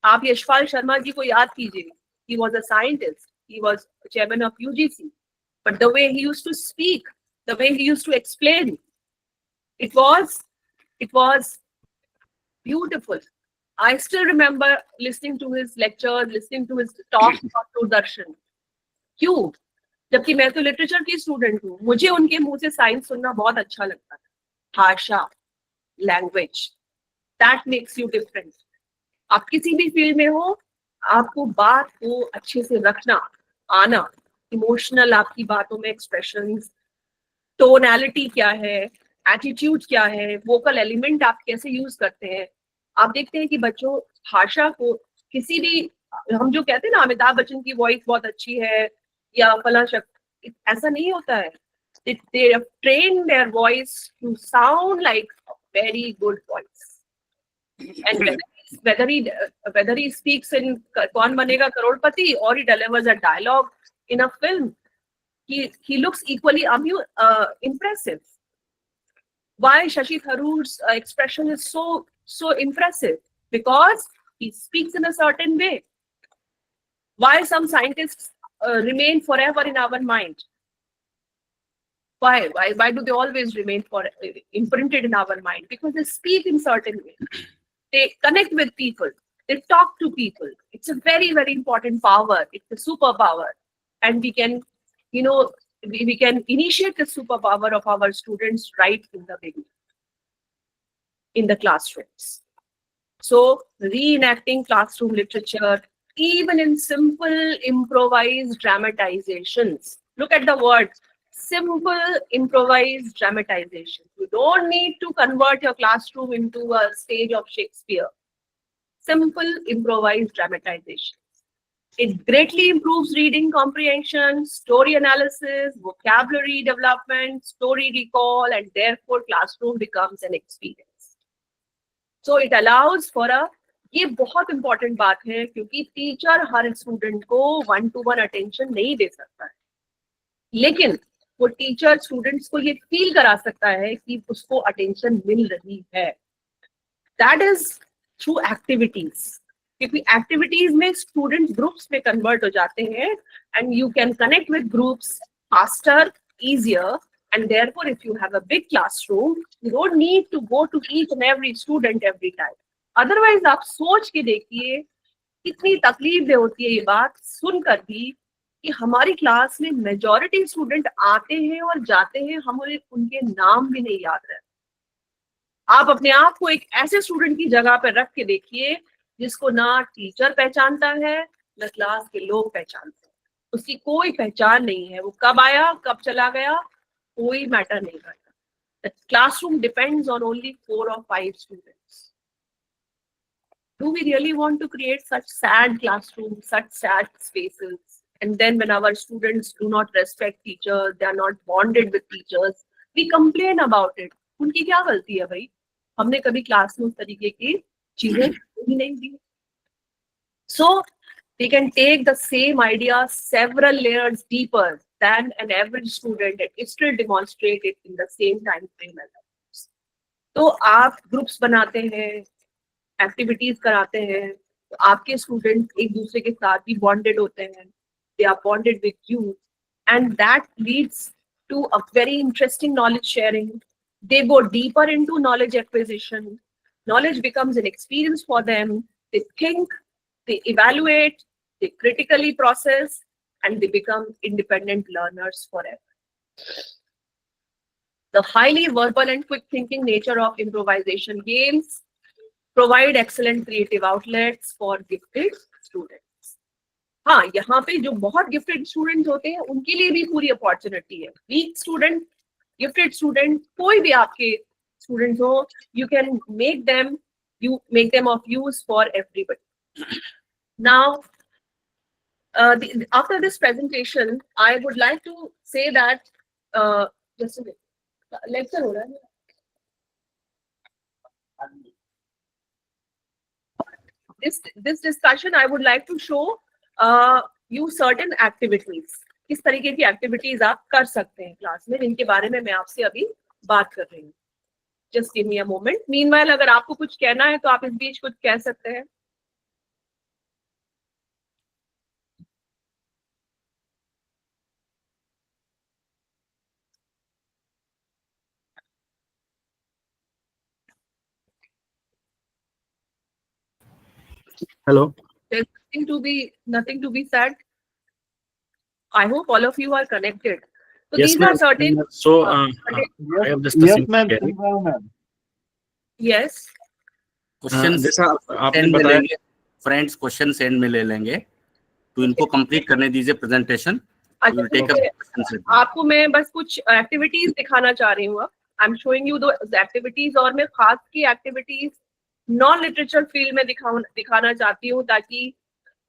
आप यशपाल शर्मा जी को याद कीजिए. He was a scientist. He was chairman of UGC. But the way he used to speak, the way he used to explain, it was beautiful. I still remember listening to his lectures, listening to his talks on Doordarshan. क्यों? जबकि मैं तो literature की student हूँ, मुझे उनके मुंह से साइंस सुनना बहुत अच्छा लगता था. भाषा, language, That makes you different. आप किसी भी फील्ड में हो, आपको बात को अच्छे से रखना आना, इमोशनल आपकी बातों में एक्सप्रेशंस, टोनैलिटी क्या है, एटीट्यूड क्या है, वोकल एलिमेंट आप कैसे यूज करते हैं. आप देखते हैं कि बच्चों भाषा को किसी भी, हम जो कहते हैं ना अमिताभ बच्चन की वॉइस बहुत अच्छी है या फला शख्स, ऐसा नहीं होता है. They have trained their voice to sound like a very good voice. And whether he speaks in Kaun Banega Crorepati or he delivers a dialogue in a film, he looks equally impressive. Why Shashi Tharoor's expression is so impressive? Because he speaks in a certain way. Why some scientists remain forever in our mind? Why do they always remain imprinted in our mind? Because they speak in certain way. They connect with people. They talk to people. It's a very, very important power. It's a superpower. And we can, we can initiate the superpower of our students right in the beginning, in the classrooms. So reenacting classroom literature, even in simple improvised dramatizations. Look at the word, simple improvised dramatization. You don't need to convert your classroom into a stage of Shakespeare. Simple improvised dramatization. It greatly improves reading comprehension, story analysis, vocabulary development, story recall, and therefore classroom becomes an experience. So it allows for a, ये बहुत important बात है क्योंकि teacher हर student को 1-to-1 attention नहीं दे सकता है, लेकिन वो टीचर स्टूडेंट्स को ये फील करा सकता है कि उसको अटेंशन मिल रही है. दैट इज थ्रू एक्टिविटीज, क्योंकि एक्टिविटीज में स्टूडेंट्स ग्रुप्स में कन्वर्ट हो जाते हैं and you can connect with groups faster, easier, and therefore if you have a big classroom you don't need to go to each and every student every time. Otherwise आप सोच के देखिए कितनी तकलीफ दे होती है ये बात सुनकर भी कि हमारी क्लास में मेजॉरिटी स्टूडेंट आते हैं और जाते हैं, हमें उनके नाम भी नहीं याद रहते. आप अपने आप को एक ऐसे स्टूडेंट की जगह पर रख के देखिए जिसको ना टीचर पहचानता है ना क्लास के लोग पहचानते हैं, उसकी कोई पहचान नहीं है, वो कब आया कब चला गया कोई मैटर नहीं करता. The classroom depends on only 4 or 5 students. Do we really want to create such sad classrooms, such sad spaces? And then when our students do not respect teachers, they are not bonded with teachers, we complain about it. उनकी क्या गलती है भाई, हमने कभी class में उस तरीके की चीजें ही नहीं दी. So we can take the same idea several layers deeper than an average student and still demonstrate it in the same time frame as others. तो आप ग्रुप्स बनाते हैं, एक्टिविटीज कराते हैं, तो आपके स्टूडेंट एक दूसरे के साथ भी बॉन्डेड होते हैं. They are bonded with you, and that leads to a very interesting knowledge sharing. They go deeper into knowledge acquisition. Knowledge becomes an experience for them. They think, they evaluate, they critically process, and they become independent learners forever. The highly verbal and quick thinking nature of improvisation games provide excellent creative outlets for gifted students. हाँ, यहाँ पे जो बहुत gifted students होते हैं उनके लिए भी पूरी अपॉर्चुनिटी है. वीक स्टूडेंट, गिफ्टेड स्टूडेंट, कोई भी आपके स्टूडेंट्स हो, you can make them of use for everybody. Now, after this presentation, I would like to say that just a minute, lecture हो रहा है. This discussion, I would like to show you certain activities. किस तरीके की activities आप कर सकते हैं क्लास में, जिनके बारे में मैं आपसे अभी बात कर रही हूँ. Just give me a moment. Meanwhile, अगर आपको कुछ कहना है तो आप इस बीच कुछ कह सकते हैं.
Hello.
There's nothing to be said. I hope all of you are connected. So
Yes,
these are
ma'am.
certain.
So I have just a
Yes,
simple
ma'am.
query.
Ma'am.
Yes.
Question
जैसा आपने
send में
बताया,
लेंगे, friends question send में ले लेंगे, तो इनको कंप्लीट करने दीजिए प्रेजेंटेशन।
आपको मैं बस कुछ एक्टिविटीज दिखाना चाह रही हूँ। आई एम शोइंग यू दो एक्टिविटीज, और मैं खास की एक्टिविटीज नॉन लिटरेचर फील्ड में दिखाना चाहती हूँ, ताकि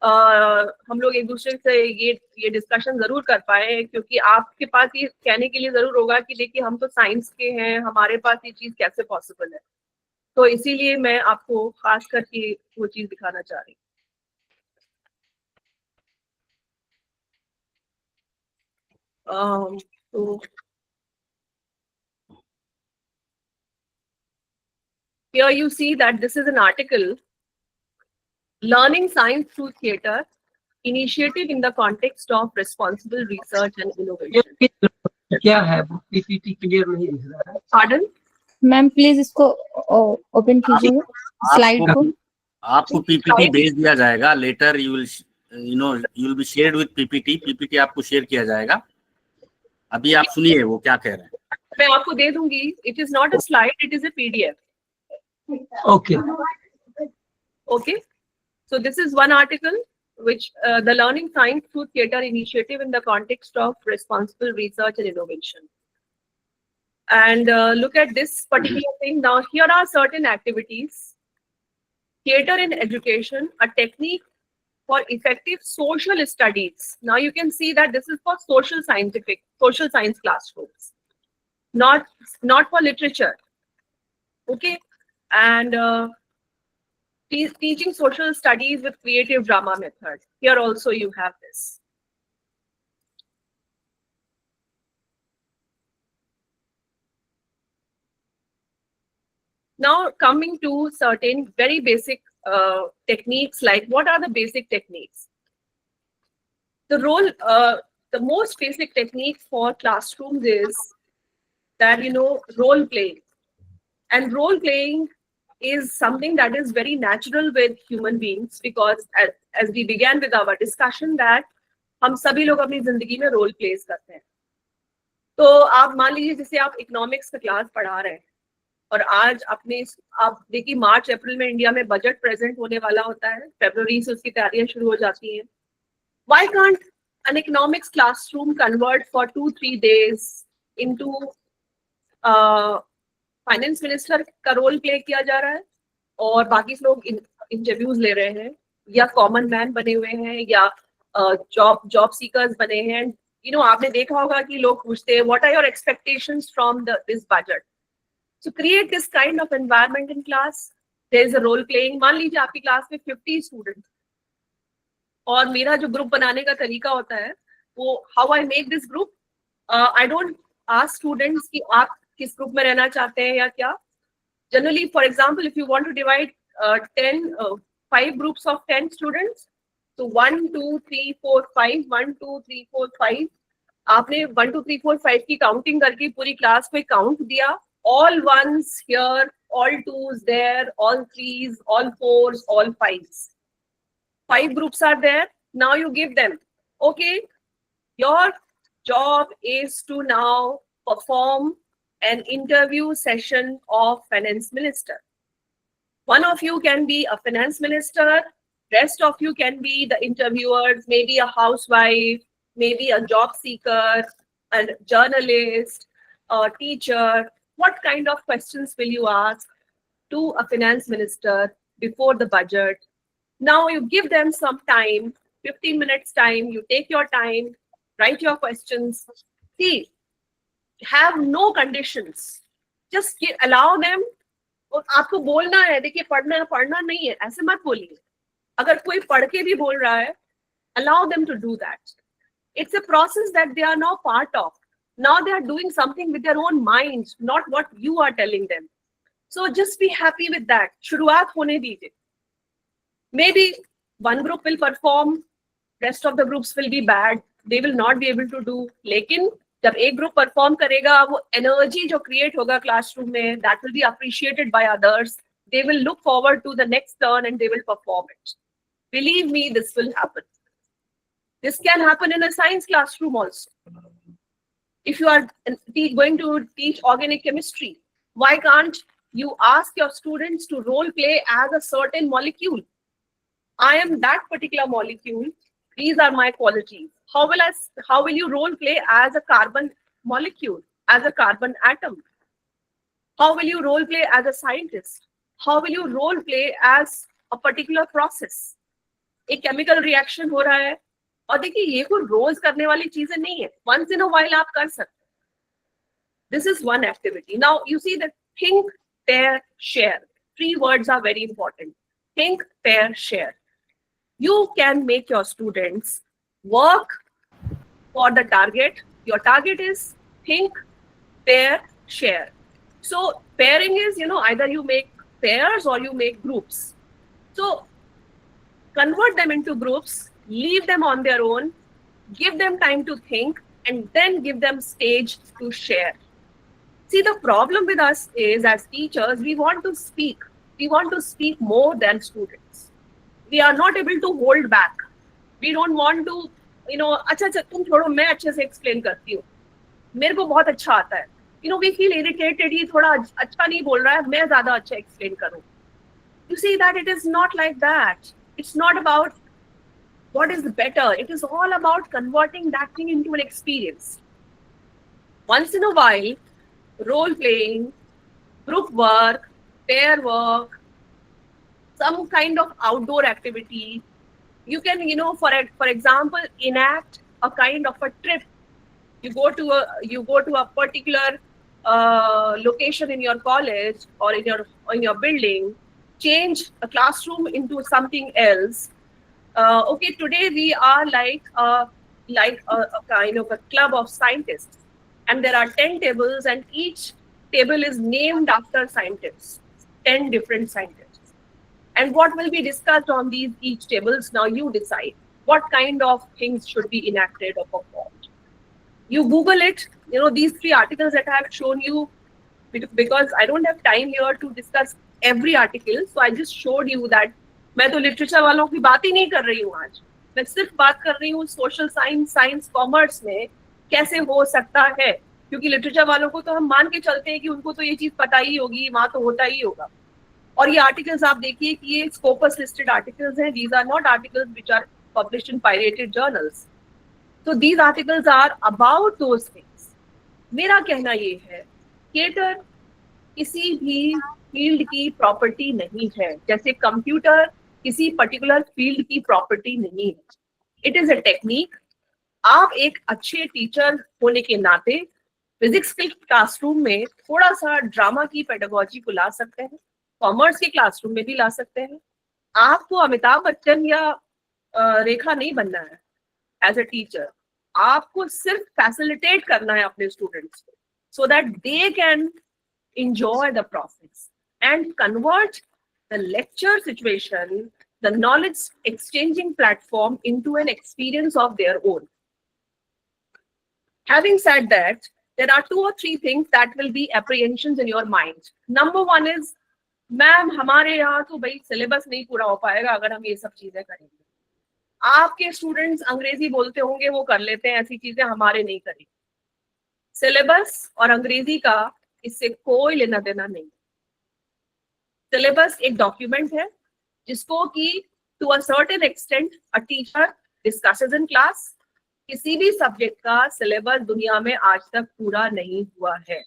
हम लोग एक दूसरे से ये डिस्कशन जरूर कर पाए, क्योंकि आपके पास ये कहने के लिए जरूर होगा कि देखिए हम तो साइंस के हैं, हमारे पास ये चीज कैसे पॉसिबल है। तो इसीलिए मैं आपको खास करके वो चीज दिखाना चाह रही हूँ। So here you see that this is an article, Learning Science Through Theatre, Initiative in the Context of Responsible Research and Innovation.
क्या है पीपीटी क्लियर नहीं दिख रहा है?
Pardon?
मैम प्लीज इसको ओपन कीजिए स्लाइड को।
आपको पीपीटी भेज दिया जाएगा later, you will be shared with PPT. PPT आपको शेयर किया जाएगा। अभी आप सुनिए वो क्या कह रहे हैं।
मैं आपको दे दूंगी। It is not a slide, it is a PDF.
Okay
Okay. So this is one article which the Learning Science Through Theatre Initiative in the Context of Responsible Research and Innovation. And look at this particular thing. Now here are certain activities. Theatre in Education, a technique for effective social studies. Now you can see that this is for social science classrooms, not for literature. Okay. And teaching social studies with creative drama method. Here also you have this. Now coming to certain very basic techniques, like what are the basic techniques? The most basic technique for classrooms is that, role playing. And role playing is something that is very natural with human beings, because as we began with our discussion that हम सभी लोग अपनी जिंदगी में role place करते हैं। तो आप मान लीजिए जैसे आप इकोनॉमिक्स का क्लास पढ़ा रहे हैं, और आज आप देखिए मार्च अप्रैल में इंडिया में बजट प्रेजेंट होने वाला होता है, फरवरी से उसकी तैयारियां शुरू हो जाती हैं। Why can't an economics classroom convert for 2-3 days into finance minister का रोल प्ले किया जा रहा है, और बाकी लोग इंटरव्यूज ले रहे हैं, या कॉमन मैन बने हुए हैं, या जॉब सीकर्स बने हैं। आपने देखा होगा कि लोग पूछते हैं what are your expectations from this budget. So create this kind of environment in class. There is a role playing. मान लीजिए आपकी क्लास में 50 स्टूडेंट्स, और मेरा जो ग्रुप बनाने का तरीका होता है वो how I make this group, I don't ask students कि आप किस ग्रुप में रहना चाहते हैं या क्या। Generally for example if you want to divide 5 groups of 10 students, तो 1 2 3 4 5 1 2 3 4 5 आपने 1 2 3 4 5 की काउंटिंग करके पूरी क्लास को काउंट दिया। All ones here, all twos there, all threes, all fours, all fives. 5 groups are there. Now you give them, okay, your job is to now perform an interview session of finance minister. One of you can be a finance minister, rest of you can be the interviewers, maybe a housewife, maybe a job seeker, a journalist, a teacher. What kind of questions will you ask to a finance minister before the budget? Now you give them some time, 15 minutes time, you take your time, write your questions. See, have no conditions. Just allow them. और आपको बोलना है, देखिए पढ़ना नहीं है, ऐसे मत बोलिए। अगर कोई पढ़ के भी बोल रहा है, allow them to do that. It's a process that they are now part of. Now they are doing something with their own minds, not what you are telling them. So just be happy with that. शुरुआत होने दीजिए। Maybe one group will perform, rest of the groups will be bad, they will not be able to do. लेकिन जब एक group perform करेगा, वो energy जो create होगा क्लासरूम में, that will be appreciated by others. They will look forward to the next turn and they will perform it. Believe me, this will happen. This can happen in a science classroom also. If you are going to teach organic chemistry, why can't you ask your students to role play as a certain molecule. I am that particular molecule. These are my qualities. How will you role play as a carbon molecule, as a carbon atom? How will you role play as a scientist? How will you role play as a particular process? एक chemical reaction हो रहा है, और देखिए ये कोई रोज करने वाली चीजें नहीं है. Once in a while आप कर सकते हैं. This is one activity. Now you see that think, pair, share. 3 words are very important. Think, pair, share. You can make your students work for the target. Your target is think, pair, share. So pairing is, either you make pairs or you make groups. So convert them into groups, leave them on their own, give them time to think, and then give them stage to share. See, the problem with us is, as teachers, we want to speak. We want to speak more than students. We are not able to hold back. We don't want to, अच्छा तुम छोड़ो, मैं अच्छे से explain करती हूँ, मेरे को बहुत अच्छा आता है. We feel irritated, ये थोड़ा अच्छा नहीं बोल रहा है, मैं ज़्यादा अच्छा explain करूँ. You see that it is not like that. It's not about what is better. It is all about converting that thing into an experience. Once in a while, role playing, group work, pair work, some kind of outdoor activity. You can, for example, enact a kind of a trip. You go to a particular location in your college or in your building, change a classroom into something else. Okay, today we are like a kind of a club of scientists, and there are 10 tables, and each table is named after scientists, 10 different scientists. And what will be discussed on each tables? Now you decide what kind of things should be enacted or performed. You Google it, these 3 articles that I have shown you, because I don't have time here to discuss every article, so I just showed you that मैं तो literature वालों की बात ही नहीं कर रही हूँ आज, मैं सिर्फ बात कर रही हूँ सोशल साइंस कॉमर्स में कैसे हो सकता है, क्योंकि लिटरेचर वालों को तो हम मान के चलते हैं कि उनको तो ये चीज पता ही होगी, वहां तो होता ही होगा. और ये आर्टिकल्स आप देखिए कि ये स्कोपस लिस्टेड आर्टिकल्स हैं. These are not articles which are published in pirated journals. So these articles are about those things. मेरा कहना ये है, थिएटर किसी भी फील्ड की प्रॉपर्टी नहीं है, जैसे कंप्यूटर किसी पर्टिकुलर फील्ड की प्रॉपर्टी नहीं है. It is a technique. आप एक अच्छे टीचर होने के नाते फिजिक्स के क्लासरूम में थोड़ा सा ड्रामा की पेडागोजी को ला सकते हैं, कॉमर्स के क्लासरूम में भी ला सकते हैं. आपको अमिताभ बच्चन या रेखा नहीं बनना है एज अ टीचर. आपको सिर्फ फैसिलिटेट करना है अपने स्टूडेंट्स को, so that they can enjoy the process and convert the lecture situation, the knowledge exchanging platform, into an experience of their own. Having said that, there are 2 or 3 things that will be apprehensions in your mind. Number 1 is, ma'am हमारे यहाँ तो भाई syllabus नहीं पूरा हो पाएगा अगर हम ये सब चीजें करेंगे. आपके स्टूडेंट्स अंग्रेजी बोलते होंगे, वो कर लेते हैं ऐसी चीजें, हमारे नहीं करेंगे. सिलेबस और अंग्रेजी का इससे कोई लेना देना नहीं. सिलेबस एक डॉक्यूमेंट है जिसको कि to a certain extent a teacher discusses in class. किसी भी सब्जेक्ट का सिलेबस दुनिया में आज तक पूरा नहीं हुआ है.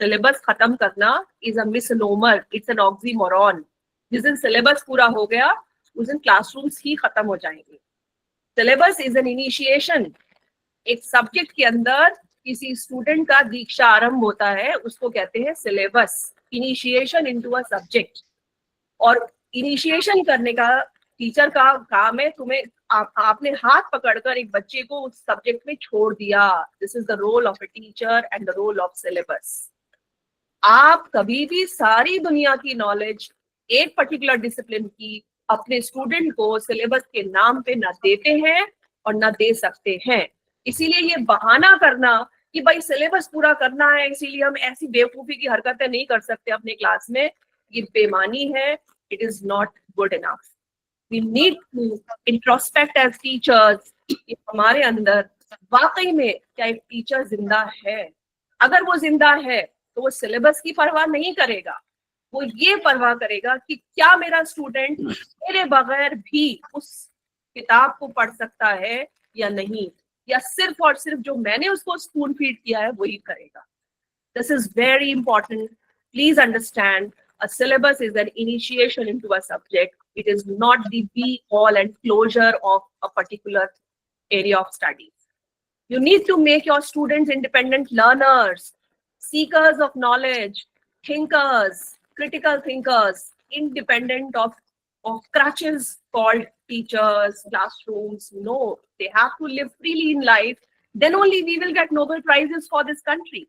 सिलेबस खत्म करना is a misnomer, it's an oxymoron. जिस दिन सिलेबस पूरा हो गया उस दिन क्लासरूम्स ही खत्म हो जाएंगे. Syllabus is an initiation. एक सब्जेक्ट के अंदर किसी स्टूडेंट का दीक्षा आरंभ होता है, उसको कहते हैं syllabus, initiation into a subject. और इनिशिएशन करने का टीचर का काम है, तुम्हें आपने हाथ पकड़कर एक बच्चे को उस सब्जेक्ट में छोड़ दिया. This is the role of a teacher and the role of syllabus. आप कभी भी सारी दुनिया की नॉलेज एक पर्टिकुलर डिसिप्लिन की अपने स्टूडेंट को सिलेबस के नाम पे न देते हैं और न दे सकते हैं. इसीलिए ये बहाना करना कि भाई सिलेबस पूरा करना है इसीलिए हम ऐसी बेवकूफी की हरकतें नहीं कर सकते अपने क्लास में, ये बेमानी है. It is not good enough. We need to introspect as teachers. हमारे अंदर वाकई में क्या एक टीचर जिंदा है? अगर वो जिंदा है तो वो सिलेबस की परवाह नहीं करेगा, वो ये परवाह करेगा कि क्या मेरा स्टूडेंट मेरे बगैर भी उस किताब को पढ़ सकता है या नहीं, या सिर्फ और सिर्फ जो मैंने उसको स्पून फीड किया है वही करेगा. This is very important. Please understand, a syllabus is an initiation into a subject. It is not the be all and closure of a particular area of studies. You need to make your students independent learners, seekers of knowledge, thinkers, critical thinkers, independent of crutches called teachers, classrooms. No, they have to live freely in life. Then only we will get Nobel Prizes for this country,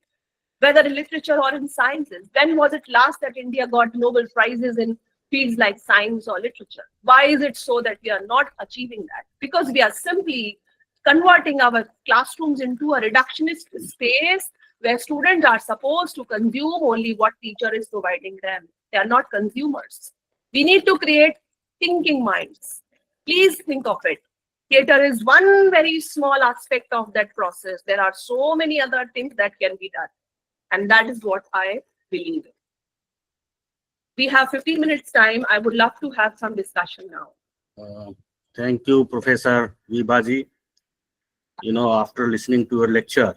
whether in literature or in sciences. When was it last that India got Nobel Prizes in fields like science or literature? Why is it so that we are not achieving that? Because we are simply converting our classrooms into a reductionist space where students are supposed to consume only what teacher is providing them. They are not consumers. We need to create thinking minds. Please think of it. Theater is one very small aspect of that process. There are so many other things that can be done. And that is what I believe in. We have 15 minutes time. I would love to have some discussion now.
Thank you, Professor Vibaji. You know, after listening to your lecture,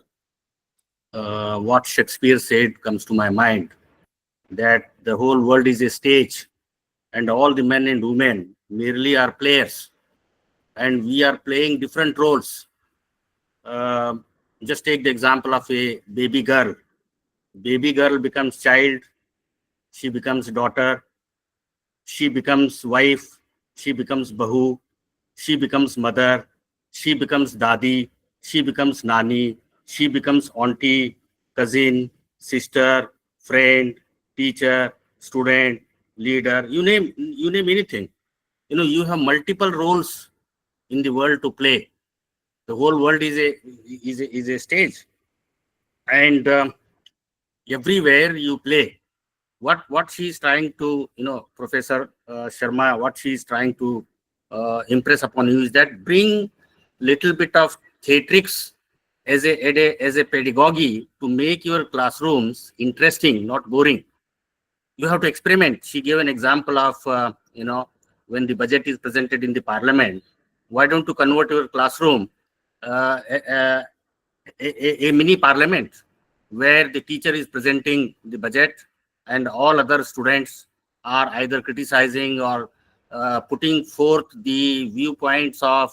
what Shakespeare said comes to my mind, that the whole world is a stage and all the men and women merely are players, and we are playing different roles. Just take the example of a baby girl. Baby girl becomes child, she becomes daughter, she becomes wife, she becomes bahu, she becomes mother, she becomes dadi, she becomes nani, she becomes auntie, cousin, sister, friend, teacher, student, leader, you name anything. You know, you have multiple roles in the world to play. The whole world is a stage, and everywhere you play. What she is trying to, Professor Sharma, what she is trying to impress upon you is that bring little bit of theatrics as a pedagogy to make your classrooms interesting, not boring. You have to experiment. She gave an example of, when the budget is presented in the parliament, why don't you convert your classroom a mini parliament where the teacher is presenting the budget and all other students are either criticizing or putting forth the viewpoints of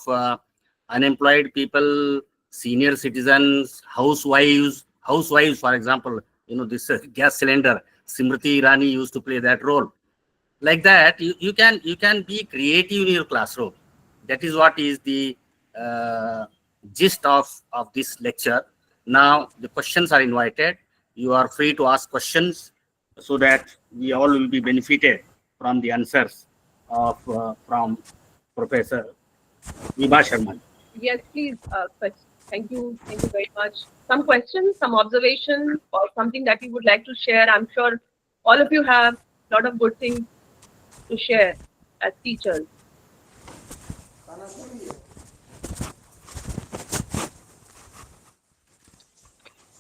unemployed people, senior citizens, housewives, for example, this gas cylinder, Simriti Irani used to play that role. Like that, you can be creative in your classroom. That is what is the gist of this lecture. Now the questions are invited. You are free to ask questions so that we all will be benefited from the answers of from Professor Vibha Sharma.
Yes, please. Thank you very much. Some questions, some observations, or something that you would like to share. I'm sure all of you have a lot of good things to share as teachers.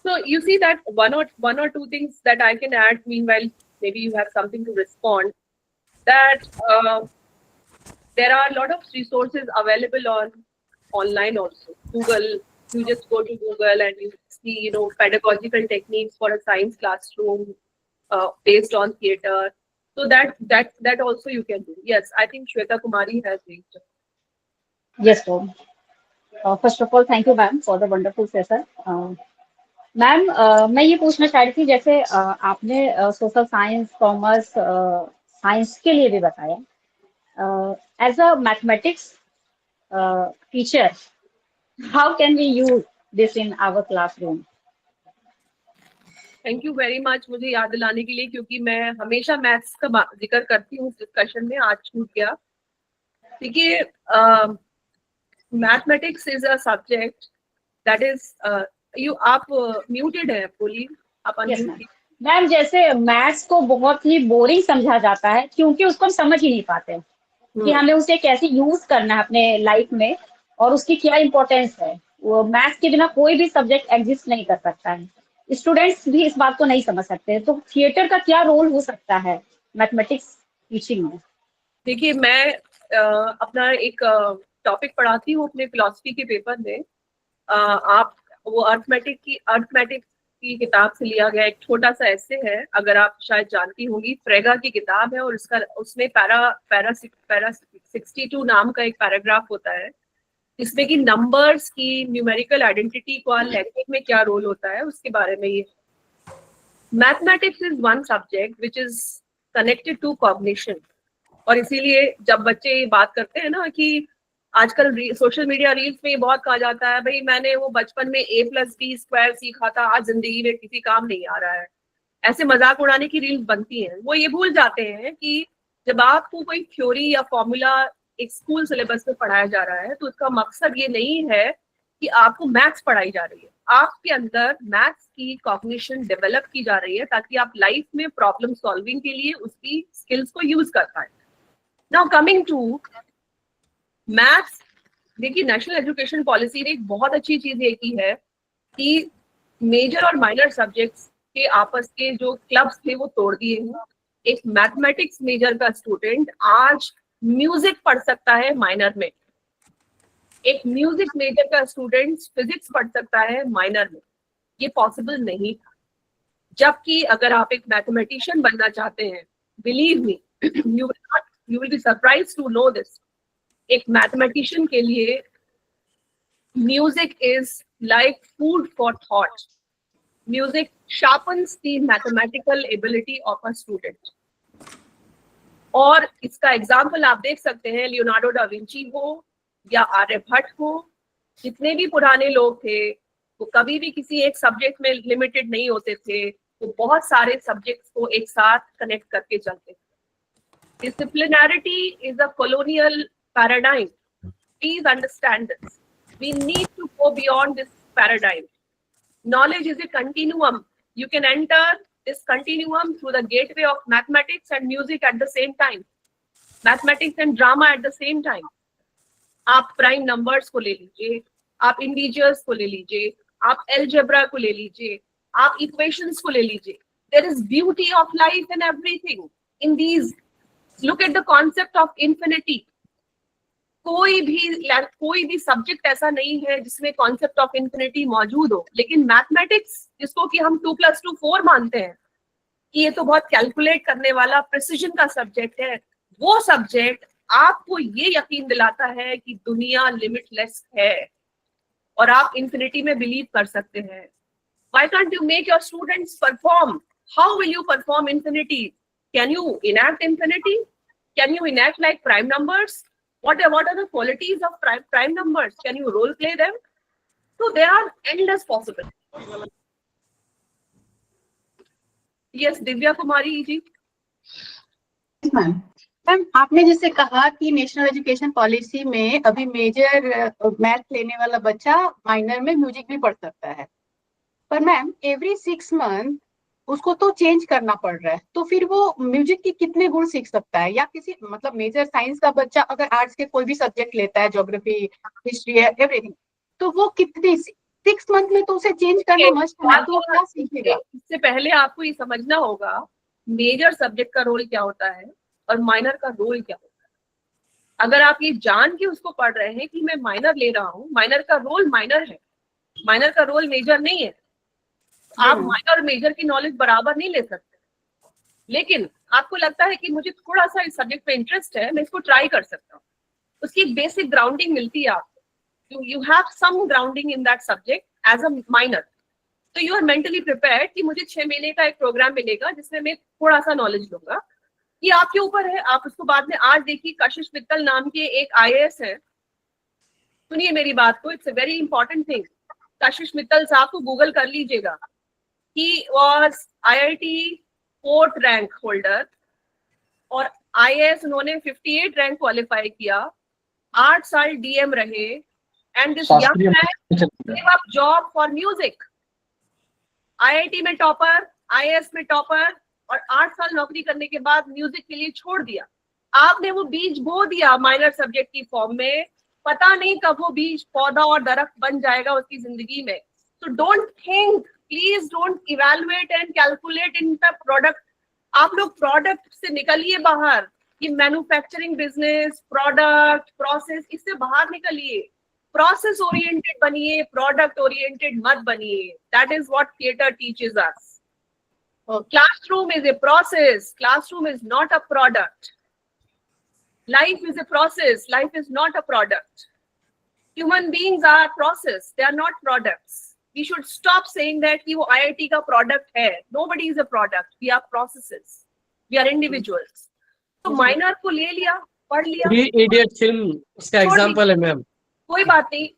So you see that one or two things that I can add. Meanwhile, maybe you have something to respond. That there are a lot of resources available online also. Google. You just go to Google and you see, pedagogical techniques for a science classroom based on theater. So that also you can do. Yes, I think Shweta Kumari has reached.
Yes, ma'am. First of all, thank you, ma'am, for the wonderful session. Ma'am मैं ये पूछना चाह रही थी, जैसे आपने social science, commerce, science के लिए भी बताया, as a mathematics teacher, how can we use this in our classroom?
Thank you very much मुझे याद दिलाने के लिए, क्योंकि मैं हमेशा मैथ्स का जिक्र करती हूँ डिस्कशन में, आज छूट गया. देखिए, mathematics is a subject that is आप म्यूटेड है, बोलिए आप.
मैम, जैसे मैथ्स को बहुत ही बोरिंग समझा जाता है क्योंकि उसको हम समझ ही नहीं पाते कि हमें उसे कैसे यूज करना है अपने लाइफ में और उसकी क्या इंपॉर्टेंस है. वो मैथ्स के बिना कोई भी सब्जेक्ट एग्जिस्ट नहीं कर सकता है. स्टूडेंट्स भी इस बात को नहीं समझ सकते. तो थिएटर का क्या रोल हो सकता है मैथमेटिक्स टीचिंग में?
देखिए, मैं अपना एक टॉपिक पढ़ाती हूँ अपने फिलॉसफी के पेपर में। आप वो अर्थमेटिक की किताब से लिया गया एक छोटा सा ऐसे है, अगर आप शायद जानती होंगी, फ्रेगा की किताब है, और उसमें पैरा 62 नाम का एक पैराग्राफ होता है, जिसमें कि नंबर्स की न्यूमेरिकल आइडेंटिटी का लैंग्वेज में क्या रोल होता है उसके बारे में। ये mathematics is one subject which is connected to cognition, और इसीलिए जब बच्चे ये बात करते हैं ना कि आजकल सोशल मीडिया रील्स में ये बहुत कहा जाता है, भाई मैंने वो बचपन में a+b² सीखा था, आज जिंदगी में किसी काम नहीं आ रहा है, ऐसे मजाक उड़ाने की रील्स बनती हैं। वो ये भूल जाते हैं कि जब आपको कोई थ्योरी या फॉर्मूला एक स्कूल सिलेबस में पढ़ाया जा रहा है तो उसका मकसद ये नहीं है कि आपको मैथ्स पढ़ाई जा रही है, आपके अंदर मैथ्स की कॉग्निशन डेवलप की जा रही है ताकि आप लाइफ में प्रॉब्लम सॉल्विंग के लिए उसकी स्किल्स को यूज कर पाए। नाउ कमिंग टू मैथ्स, देखिए नेशनल एजुकेशन पॉलिसी ने एक बहुत अच्छी चीज ये की है कि मेजर और माइनर सब्जेक्ट्स के आपस के जो क्लब्स थे वो तोड़ दिए हैं। एक मैथमेटिक्स मेजर का स्टूडेंट आज म्यूजिक पढ़ सकता है माइनर में, एक म्यूजिक मेजर का स्टूडेंट फिजिक्स पढ़ सकता है माइनर में। ये पॉसिबल नहीं था। जबकि अगर आप एक मैथमेटिशियन बनना चाहते हैं, believe me, you will be surprised to know this, एक मैथमेटिशियन के लिए music is like food for thought. Music sharpens the mathematical ability of a student. और इसका एग्जाम्पल आप देख सकते हैं, लियोनार्डो डा विंची हो या आर्यभट्ट हो, जितने भी पुराने लोग थे वो कभी भी किसी एक सब्जेक्ट में लिमिटेड नहीं होते थे, वो बहुत सारे सब्जेक्ट्स को एक साथ कनेक्ट करके चलते थे। Disciplinarity is a colonial paradigm. Please understand this. We need to go beyond this paradigm. Knowledge is a continuum. You can enter this continuum through the gateway of mathematics and music at the same time. Mathematics and drama at the same time. आप prime numbers को ले लीजिए, आप integers को ले लीजिए, आप algebra को ले लीजिए, आप इक्वेशंस को ले लीजिए। There is beauty of life in everything. In these, look at the concept of infinity. कोई भी सब्जेक्ट ऐसा नहीं है जिसमें कॉन्सेप्ट ऑफ इंफिनिटी मौजूद हो, लेकिन मैथमेटिक्स, जिसको कि हम 2+2 4 मानते हैं कि ये तो बहुत कैलकुलेट करने वाला प्रिसिजन का सब्जेक्ट है, वो सब्जेक्ट आपको ये यकीन दिलाता है कि दुनिया लिमिटलेस है और आप इंफिनिटी में बिलीव कर सकते हैं। Why can't you make your students perform? How will you perform infinity? Can you enact infinity? Can you enact like prime numbers? What are the qualities of prime numbers? Can you role play them? So there are endless possibilities. Yes, Divya Kumari ji.
Ma'am आपने जैसे कहा कि national education policy में अभी major math लेने वाला बच्चा minor में म्यूजिक भी पढ़ सकता है, पर मैम एवरी 6 मंथ उसको तो चेंज करना पड़ रहा है, तो फिर वो म्यूजिक की कितने गुण सीख सकता है? या किसी मतलब मेजर साइंस का बच्चा अगर आर्ट्स के कोई भी सब्जेक्ट लेता है, ज्योग्राफी, हिस्ट्री, एवरीथिंग, तो वो कितने 6 मंथ में तो उसे चेंज करना मस्ट है, तो वो क्या सीखेगा?
इससे पहले आपको ये समझना होगा मेजर सब्जेक्ट का रोल क्या होता है और माइनर का रोल क्या होता है। अगर आप ये जान के उसको पढ़ रहे हैं कि मैं माइनर ले रहा हूँ, माइनर का रोल माइनर है, माइनर का रोल मेजर नहीं है, आप माइनर और मेजर की नॉलेज बराबर नहीं ले सकते। लेकिन आपको लगता है कि मुझे थोड़ा सा इस सब्जेक्ट पे इंटरेस्ट है, मैं इसको ट्राई कर सकता हूँ, उसकी एक बेसिक ग्राउंडिंग मिलती है आपको। You have some grounding in that subject as a minor, तो यू आर मेंटली प्रिपेयर्ड कि मुझे 6 महीने का एक प्रोग्राम मिलेगा जिसमें मैं थोड़ा सा नॉलेज लूंगा। ये आपके ऊपर है, आप उसको बाद में, आज देखिए कशिश मित्तल नाम के एक IAS है, सुनिए मेरी बात को, it's a very important thing. कशिश मित्तल साहब को गूगल कर लीजिएगा। He was IIT 4th rank holder और IAS उन्होंने 58 रैंक क्वालिफाई किया, 8 साल DM रहे, and this young man gave up job for music. IIT में टॉपर, IAS में टॉपर, और 8 साल नौकरी करने के बाद म्यूजिक के लिए छोड़ दिया। आपने वो बीज बो दिया माइनर सब्जेक्ट की फॉर्म में, पता नहीं कब वो बीज पौधा और दरख्त बन जाएगा उसकी जिंदगी में। So don't think, please don't evaluate and calculate in the product आप लोग प्रोडक्ट से निकलिए बाहर, ये मैन्युफैक्चरिंग बिजनेस, प्रोडक्ट, प्रोसेस, इससे बाहर निकलिए, प्रोसेस ओरिएंटेड बनिए, प्रोडक्ट ओरिएंटेड मत बनिए. That is what theatre teaches us. Classroom is a process. Classroom is not a product. Life is a process. Life is not a product. Human beings are process. They are not products. We should stop saying that कि वो IIT का product है. Nobody is a product. We are processes. We are individuals. तो minor को ले लिया, पढ़ लिया.
थ्री इडियट फिल्म उसका एग्जांपल है मैम.
कोई बात नहीं.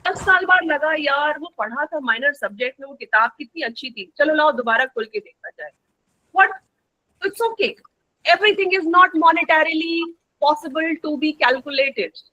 10 साल बाद लगा यार वो पढ़ा था माइनर सब्जेक्ट में, वो किताब कितनी अच्छी थी, चलो लाओ दोबारा खोल के देखा जाए. What? It's okay. Everything is not monetarily possible to be calculated.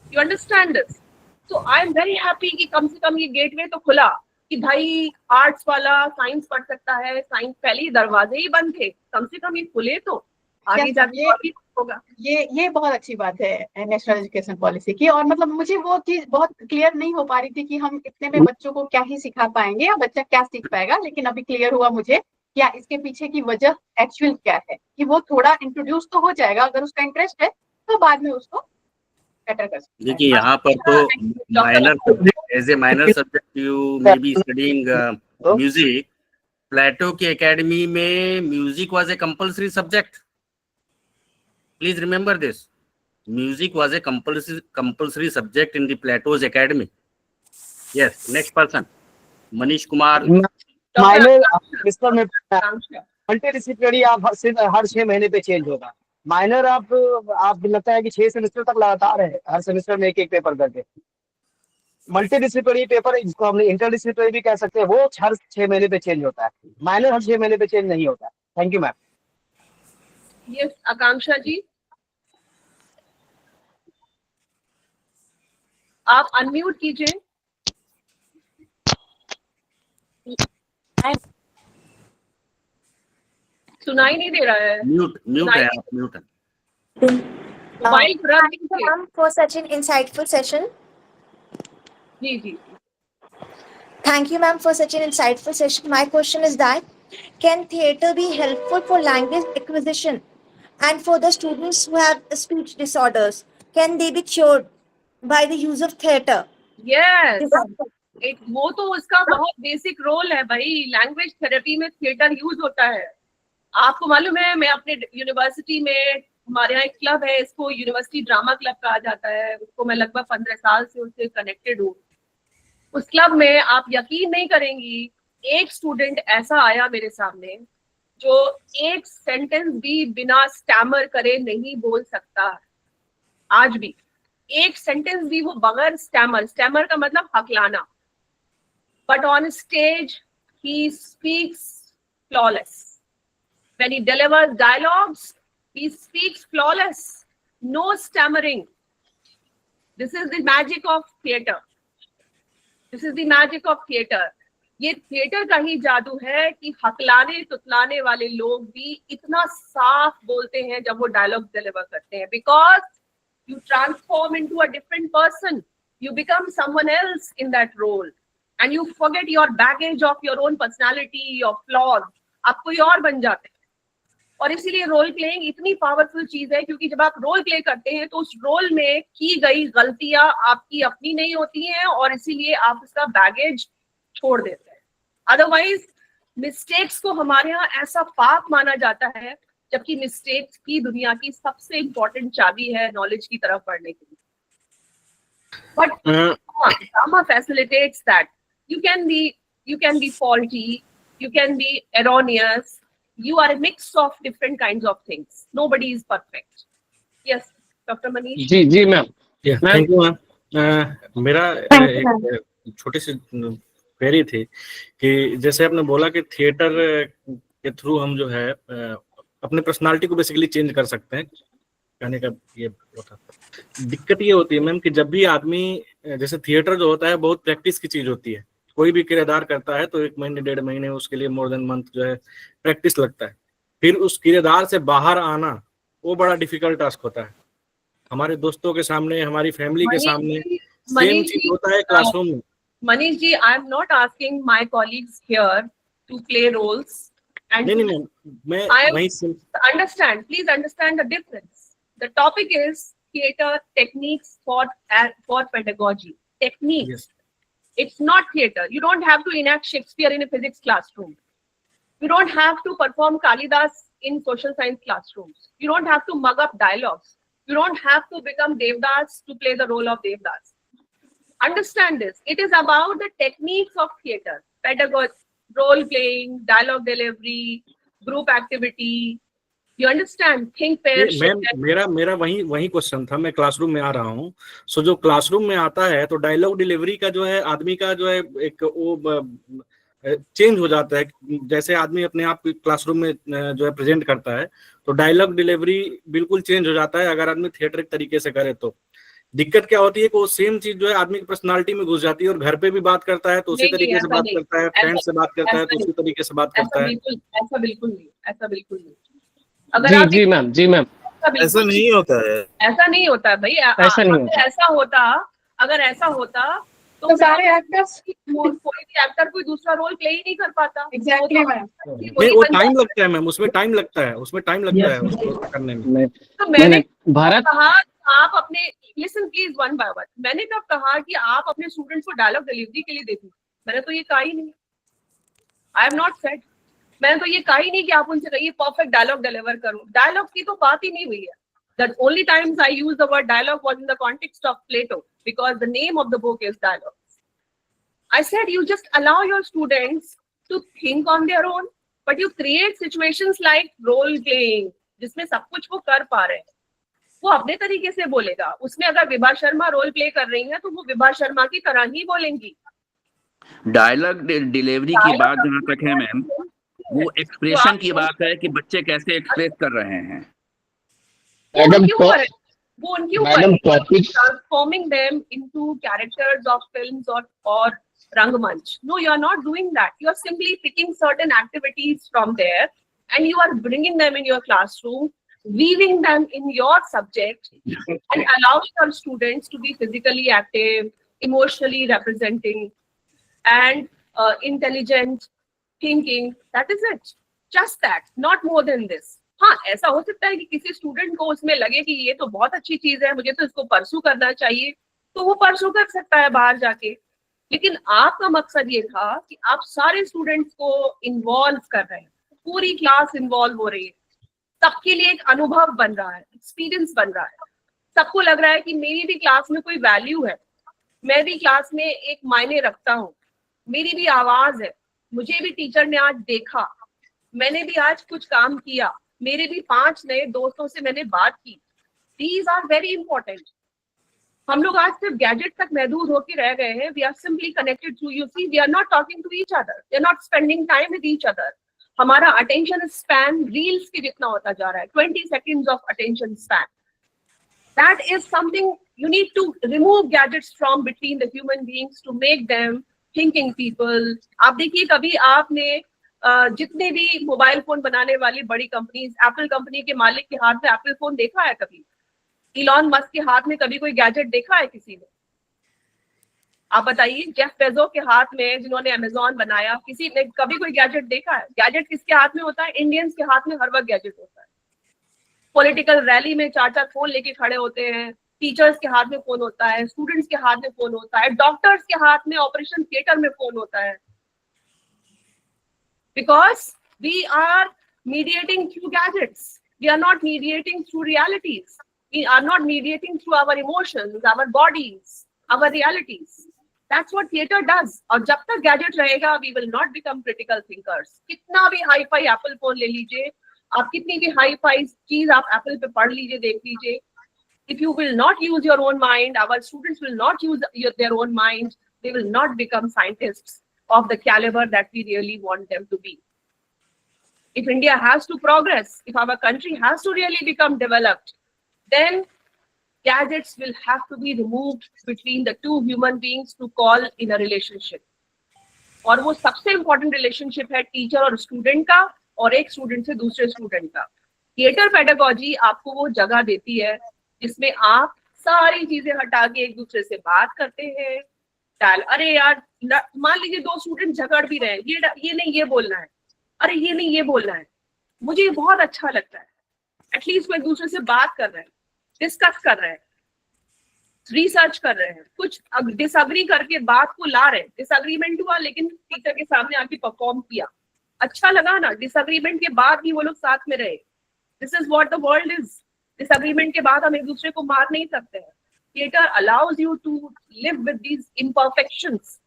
You understand this? So I am very happy कि कम से कम ये गेटवे तो खुला कि भाई आर्ट्स वाला साइंस पढ़ सकता है. साइंस पहले ही दरवाजे ही बंद थे, कम से कम ये खुले तो आगे जाके और भी होगा.
ये बहुत अच्छी बात है नेशनल एजुकेशन पॉलिसी की. और मतलब मुझे वो चीज बहुत क्लियर नहीं हो पा रही थी कि हम इतने में बच्चों को क्या ही सिखा पाएंगे या बच्चा क्या सीख पाएगा, लेकिन अभी क्लियर हुआ मुझे क्या इसके पीछे की वजह एक्चुअल क्या है, कि वो थोड़ा इंट्रोड्यूस तो हो जाएगा, अगर उसका इंटरेस्ट है तो बाद में उसको बेटर कर सकते हैं.
देखिए यहाँ पर तो minor subject, as a minor subject you may be studying music. Plato की एकेडमी में music was a compulsory subject. Please remember this. Music was a compulsory subject in the Plato's Academy. Yes, next person. Manish Kumar.
Minor semester में multidisciplinary आप हर 6 महीने पे change होगा. Minor आप लगता है कि 6 सेमेस्टर तक लगातार है, हर सेमेस्टर में एक पेपर करके. मल्टीडिसिप्लिनरी पेपर, जिसको हमने इंटरडिसिप्लिनरी भी कह सकते हैं, वो हर 6 महीने पे चेंज होता है. माइनर हर 6 महीने पे चेंज नहीं होता. Thank you ma'am.
यस आकांक्षा जी, आप अनम्यूट कीजिए. सुनाई नहीं दे रहा है.
म्यूट है आप, म्यूट है.
मोबाइल रख दीजिए.
Ma'am, for such an insightful session.
Ji ji.
Thank you, ma'am, for such an insightful session. My question is that, can theatre be helpful for language acquisition and for the students who have speech disorders? Can they be cured by the use of theatre?
Yes. वो तो उसका बहुत basic role है भाई. Language therapy में theatre use होता है. आपको मालूम है, मैं अपने यूनिवर्सिटी में, हमारे यहाँ एक क्लब है, इसको यूनिवर्सिटी ड्रामा क्लब कहा जाता है. उसको मैं लगभग 15 साल से उससे कनेक्टेड हूँ. उस क्लब में आप यकीन नहीं करेंगी, एक स्टूडेंट ऐसा आया मेरे सामने जो एक सेंटेंस भी बिना स्टैमर करे नहीं बोल सकता. आज भी एक सेंटेंस भी वो बगैर स्टैमर का मतलब हकलाना. But on stage he speaks flawless. When he delivers dialogues he speaks flawless, no stammering. This is the magic of theatre. This is the magic of theatre. ये थिएटर का ही जादू है कि हकलाने तुतलाने वाले लोग भी इतना साफ बोलते हैं जब वो डायलॉग डिलीवर करते हैं. Because you transform into a different person. You become someone else in that role. And you forget your baggage of your own personality, your flaws. आप कोई और बन जाते हैं. और इसीलिए रोल प्लेइंग इतनी पावरफुल चीज है, क्योंकि जब आप रोल प्ले करते हैं तो उस रोल में की गई गलतियां आपकी अपनी नहीं होती हैं, और इसीलिए आप उसका बैगेज छोड़ देते हैं. अदरवाइज मिस्टेक्स को हमारे यहाँ ऐसा पाप माना जाता है, जबकि मिस्टेक्स की दुनिया की सबसे इम्पोर्टेंट चाबी है नॉलेज की तरफ बढ़ने के लिए. But drama facilitates that. You can be faulty, you can be erroneous. You are a mix of different kinds of things. Nobody is perfect. Yes, Dr. Manish.
जी मैम. Thank you ma'am. मेरा एक छोटी सी query थी कि जैसे आपने बोला कि थिएटर के थ्रू हम जो है अपने पर्सनालिटी को बेसिकली चेंज कर सकते हैं. कहने का ये होता है. दिक्कत ये होती है मैम कि जब भी आदमी, जैसे थिएटर जो होता है बहुत प्रैक्टिस की चीज होती है. कोई भी किरदार करता है तो 1 महीने 1.5 महीने उसके लिए मोर देन मंथ जो है प्रैक्टिस लगता है. फिर उस किरदार से बाहर आना वो बड़ा डिफिकल्ट टास्क होता है. हमारे दोस्तों के सामने, हमारी फैमिली के सामने सेम चीज होता है क्लासरूम में.
Manish ji, I am not asking my colleagues here to play roles. And
नहीं नहीं मैं
I am
वहीं से
please understand the difference. The topic is theater techniques for pedagogy. Techniques.
Yes.
It's not theater. You don't have to enact Shakespeare in a physics classroom. You don't have to perform Kalidas in social science classrooms. You don't have to mug up dialogues. You don't have to become Devdas to play the role of Devdas. Understand this. It is about the techniques of theater, pedagogy, role playing, dialogue delivery, group activity. You understand? Think, pair,
ma'am मेरा वही question था। मैं classroom में आ रहा हूँ, सो जो classroom में आता है तो डायलॉग डिलीवरी का जो है आदमी का जो है एक वो चेंज हो जाता है। जैसे आदमी अपने आप क्लासरूम में जो है प्रेजेंट करता है तो डायलॉग डिलीवरी बिल्कुल चेंज हो जाता है। अगर आदमी थिएटर तरीके से करे तो दिक्कत क्या होती है कि वो सेम चीज जो है आदमी की पर्सनालिटी में घुस जाती है और घर पे भी बात करता है तो उसी तरीके से बात करता है, फ्रेंड से बात करता है तो उसी तरीके से बात करता है।
ऐसा बिल्कुल नहीं। अगर आप
जी मैम
ऐसा नहीं होता है।
ऐसा नहीं होता है भाई।
ऐसा नहीं होता।
अगर ऐसा होता तो सारे एक्टर्स कोई भी एक्टर कोई दूसरा रोल प्ले ही नहीं कर पाता।
Exactly ma'am.
नहीं वो टाइम लगता है मैम, उसमें टाइम लगता है उसको करने में।
तो मैंने
भारत
कहा आप अपने listen please one by one. मैंने कब कहा कि आप अपने स्टूडेंट्स को डायलॉग डिलीवरी के लिए दे दीजिए? मैंने तो ये कहा ही नहीं। I am not said. मैंने तो ये कहा ही नहीं कि आप उनसे कहिए परफेक्ट डायलॉग डिलीवर करो। डायलॉग की तो बात ही नहीं हुई है। The only times I use the word dialogue was in the context of Plato, because the name of the book is Dialogues. I said you just allow your students to think on their own, but you create situations like role playing, जिसमें सब कुछ वो कर पा रहे हैं। वो अपने तरीके से बोलेगा। उसमें अगर विभा शर्मा रोल प्ले कर रही है तो वो विभा शर्मा की तरह ही बोलेंगी।
डायलॉग डिलीवरी की बात जहाँ तक है मैम, वो एक्सप्रेशन की बात है कि बच्चे कैसे एक्सप्रेस कर रहे हैं।
वो उनके ऊपर transforming them into characters of films और रंगमंच। No, you are not doing that. You are simply picking certain activities from there and you are bringing them in your classroom, weaving them in your subject and allowing your students to be physically active, emotionally representing and intelligent thinking. That is it. Just that, not more than this. हाँ, ऐसा हो सकता है कि किसी student को उसमें लगे कि ये तो बहुत अच्छी चीज है, मुझे तो इसको परसू करना चाहिए, तो वो परसू कर सकता है बाहर जाके। लेकिन आपका मकसद ये था कि आप सारे स्टूडेंट्स को इन्वॉल्व कर रहे हैं, पूरी क्लास इन्वॉल्व हो रही है, सबके लिए एक अनुभव बन रहा है, एक्सपीरियंस बन रहा है। सबको लग रहा है कि मेरी भी क्लास में कोई वैल्यू है, मैं भी क्लास में एक मायने रखता हूँ, मेरी भी आवाज है, मुझे भी टीचर ने आज देखा, मैंने भी आज कुछ काम किया, मेरे भी 5 नए दोस्तों से मैंने बात की। These are very important. हम लोग आज सिर्फ गैजेट तक महदूद होकर रह गए हैं। We are simply connected through, you see, we are not talking to each other, we are not spending time with each other. हमारा अटेंशन स्पैन रील्स के जितना होता जा रहा है, 20 seconds of attention span. That is something you need to remove gadgets from between the human beings to make them thinking people. आप देखिए, कभी आपने जितने भी मोबाइल फोन बनाने वाली बड़ी कंपनीज, एप्पल कंपनी के मालिक के हाथ में एप्पल फोन देखा है कभी? इलॉन मस्क के हाथ में कभी कोई गैजेट देखा है किसी ने? आप बताइए, जेफ बेजो के हाथ में, जिन्होंने अमेजोन बनाया, किसी ने कभी कोई गैजेट देखा है? गैजेट किसके हाथ में होता है? इंडियंस के हाथ में हर वक्त गैजेट होता है। पॉलिटिकल रैली में 4-4 फोन लेके खड़े होते हैं, टीचर्स के हाथ में फोन होता है, स्टूडेंट्स के हाथ में फोन होता है, डॉक्टर्स के हाथ में ऑपरेशन थिएटर में फोन होता है। Because we are mediating through gadgets. We are not mediating through realities. We are not mediating through our emotions, our bodies, our realities. That's what theater does. और जब तक gadget रहेगा, we will not become critical thinkers. कितना भी hi fi Apple phone ले लीजिए, आप कितनी भी हाई फाई चीज आप एप्पल पे पढ़ लीजिए, देख लीजिए, if you will not use your own mind, our students will not use their own mind, they will not become scientists of the caliber that we really want them to be. If India has to progress, if our country has to really become developed, then gadgets will have to be removed between the two human beings to call in a relationship. और वो सबसे important relationship है teacher और student का, और एक student से दूसरे स्टूडेंट का। थिएटर पेडागोजी आपको वो जगह देती है जिसमें आप सारी चीजें हटा के एक दूसरे से बात करते हैं। अरे यार, मान लीजिए 2 स्टूडेंट झगड़ भी रहे हैं, ये नहीं ये बोलना है, अरे ये नहीं, ये बोलना है, मुझे ये बहुत अच्छा लगता है। एटलीस्ट वो एक दूसरे से बात कर रहे हैं, डिस्कस कर रहे हैं, रिसर्च कर रहे हैं, कुछ डिसअग्री करके बात को ला रहे हैं। डिसअग्रीमेंट हुआ लेकिन टीचर के सामने आके परफॉर्म किया, अच्छा लगा ना। डिसअग्रीमेंट के बाद भी वो लोग साथ में रहे। This is what the world is. Disagreement के बाद हम एक दूसरे को मार नहीं सकते हैं। Theatre allows you to live with these imperfections.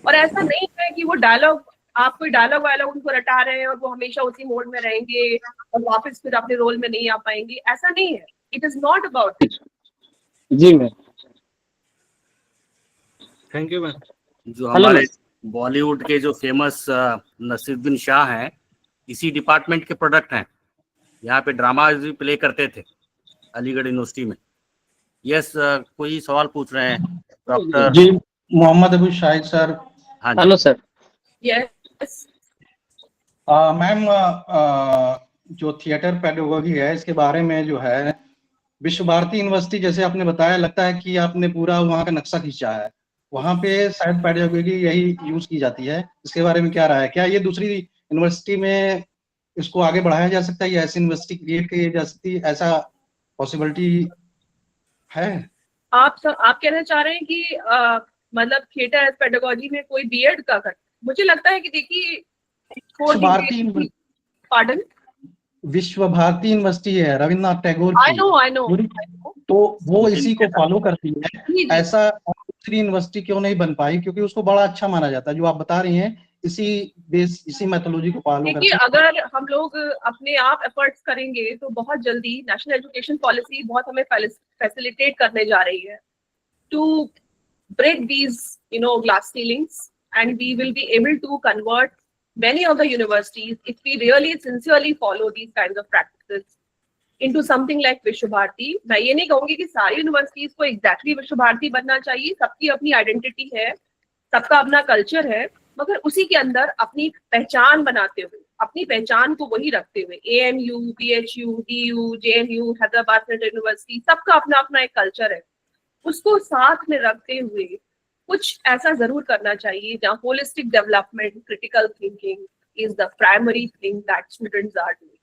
और ऐसा नहीं है कि वो डायलॉग, आप कोई डायलॉग वायलॉग उनको रटा रहे हैं और वो हमेशा उसी मोड में रहेंगे और वापस फिर अपने रोल में नहीं आ पाएंगे, ऐसा नहीं है। It is not about it.
जी मैम,
थैंक यू मैम।
जो हमारे बॉलीवुड के जो फेमस नसीरुद्दीन शाह हैं, इसी डिपार्टमेंट के प्रोडक्ट हैं। यहाँ पे ड्रामा भी प्ले करते थे अलीगढ़ यूनिवर्सिटी में। यस, कोई सवाल पूछ रहे हैं डॉक्टर?
जी, मोहम्मद अबू शाहिद सर।
हाँ
हेलो सर।
यस
मैम, जो थिएटर पेडागोजी है इसके बारे में जो है, विश्व भारती यूनिवर्सिटी जैसे आपने बताया, लगता है कि आपने पूरा वहाँ का नक्शा खींचा है। वहाँ पे शायद पेडागोजी यही यूज की जाती है। इसके बारे में क्या राय है? क्या ये दूसरी यूनिवर्सिटी में इसको आगे बढ़ाया जा सकता है या ऐसी यूनिवर्सिटी क्रिएट की जा सकती है? ऐसा पॉसिबिलिटी है?
आप कहना चाह रहे हैं कि मतलब थिएटर एज पेडागोजी में कोई बीएड का कर? मुझे लगता है कि देखिए, पार्डन,
विश्व भारती यूनिवर्सिटी है रविन्द्रनाथ टैगोर की।
आई नो
तो वो इसी को फॉलो करती है। ऐसा दूसरी यूनिवर्सिटी क्यों नहीं बन पाई? क्योंकि उसको बड़ा अच्छा माना जाता है। जो आप बता रही हैं, इसी मेथोलॉजी को फॉलो करती
देखिए,
है।
अगर हम लोग अपने आप एफर्ट्स करेंगे तो बहुत जल्दी नेशनल एजुकेशन पॉलिसी बहुत हमें फैसिलिटेट करने जा रही है to break these, glass ceilings, and we will be able to convert many of the universities, if we really sincerely follow these kinds of practices, into something like विश्व भारती। मैं ये नहीं कहूंगी कि सारी यूनिवर्सिटीज को एग्जैक्टली विश्व भारती बनना चाहिए। सबकी अपनी आइडेंटिटी है, सबका अपना कल्चर है, मगर उसी के अंदर अपनी पहचान बनाते हुए, अपनी पहचान को वही रखते हुए, ANU, BHU, DU, JNU, Hyderabad university, सबका अपना अपना एक कल्चर है, उसको साथ में रखते हुए कुछ ऐसा जरूर करना चाहिए जहाँ holistic development, critical thinking is the primary thing that students are doing.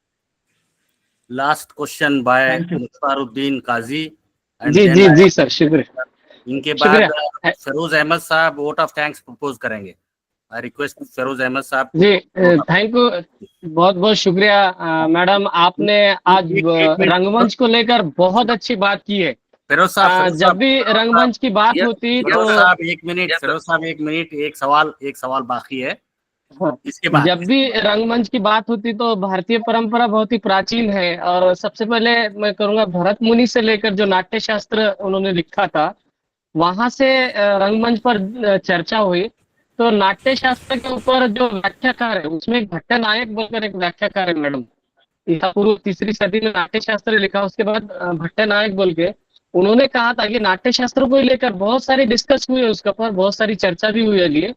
Last question by Mukhtaruddin Qazi.
जी सर, शुक्रिया।
इनके बाद फिरोज अहमद साहब वोट ऑफ थैंक्स प्रपोज करेंगे। आई रिक्वेस्ट फिरोज अहमद साहब।
जी, थैंक यू, बहुत बहुत शुक्रिया मैडम। आपने आज रंगमंच को लेकर बहुत अच्छी बात की है।
फिरोज साहब,
जब भी रंगमंच की बात होती तो
फिरोज साहब एक मिनट, एक सवाल बाकी है। इसके बाद
जब भी रंगमंच की बात होती तो भारतीय परंपरा बहुत ही प्राचीन है। और सबसे पहले मैं करूंगा, भरत मुनि से लेकर जो नाट्य शास्त्र उन्होंने लिखा था, वहां से रंगमंच पर चर्चा हुई। तो नाट्य शास्त्र के ऊपर जो व्याख्याकार है, उसमें एक भट्टनायक बोलकर एक व्याख्याकार है मैडम। ईसा पूर्व 3री सदी में नाट्य शास्त्र लिखा। उसके बाद भट्टनायक बोल के उन्होंने कहा था कि नाट्य शास्त्र को लेकर बहुत सारी डिस्कस हुई है, उसके ऊपर बहुत सारी चर्चा भी हुई है लिए।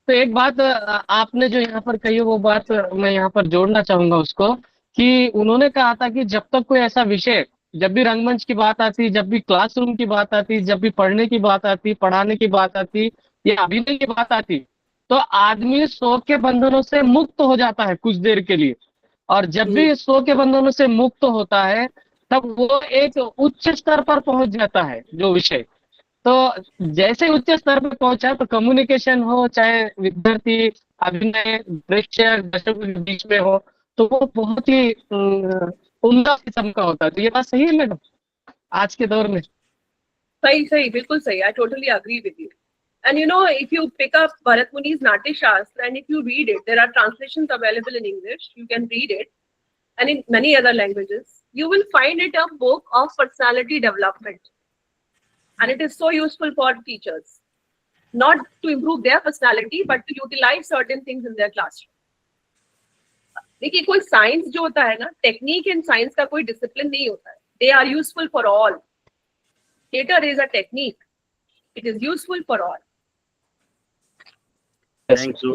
तो एक बात आपने जो यहाँ पर कही है, वो बात मैं यहाँ पर जोड़ना चाहूंगा उसको, कि उन्होंने कहा था कि जब तक कोई ऐसा विषय, जब भी रंगमंच की बात आती, जब भी क्लासरूम की बात आती, जब भी पढ़ने की बात आती, पढ़ाने की बात आती या अभिनय की बात आती, तो आदमी शौक के बंधनों से मुक्त हो जाता है कुछ देर के लिए। और जब भी शौक के बंधनों से मुक्त होता है, तब वो एक उच्च स्तर पर पहुंच जाता है जो विषय। तो जैसे उच्च स्तर पर पहुंचा, तो कम्युनिकेशन हो, चाहे विद्यार्थी, अभिनय, प्रेक्षक, दर्शकों के बीच में हो, तो वो बहुत ही उम्दा किस्म का होता है। तो ये बात सही है मैडम आज के दौर में?
सही, बिल्कुल सही। I totally agree with you. And if you pick up Bharat Muni's Natya Shastra and if you read it, there are translations available in English. You can read it, and in many other languages. You will find it a book of personality development. And it is so useful for teachers, not to improve their personality, but to utilize certain things in their classroom. देखिए, कोई science जो होता है ना, technique and science का कोई discipline नहीं होता है। They are useful for all. Theatre is a technique, it is useful for all.
Thank you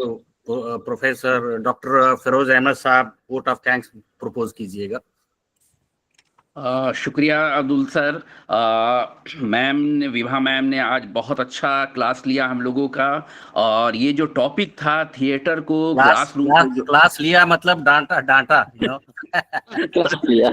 professor. Doctor Firoz Ahmad साहब, वोट ऑफ थैंक्स प्रपोज कीजिएगा।
शुक्रिया अब्दुल सर। मैम ने, विभा मैम ने आज बहुत अच्छा क्लास लिया हम लोगों का। और ये जो टॉपिक था थिएटर को क्लासरूम
क्लास लिया मतलब डांटा
क्लास लिया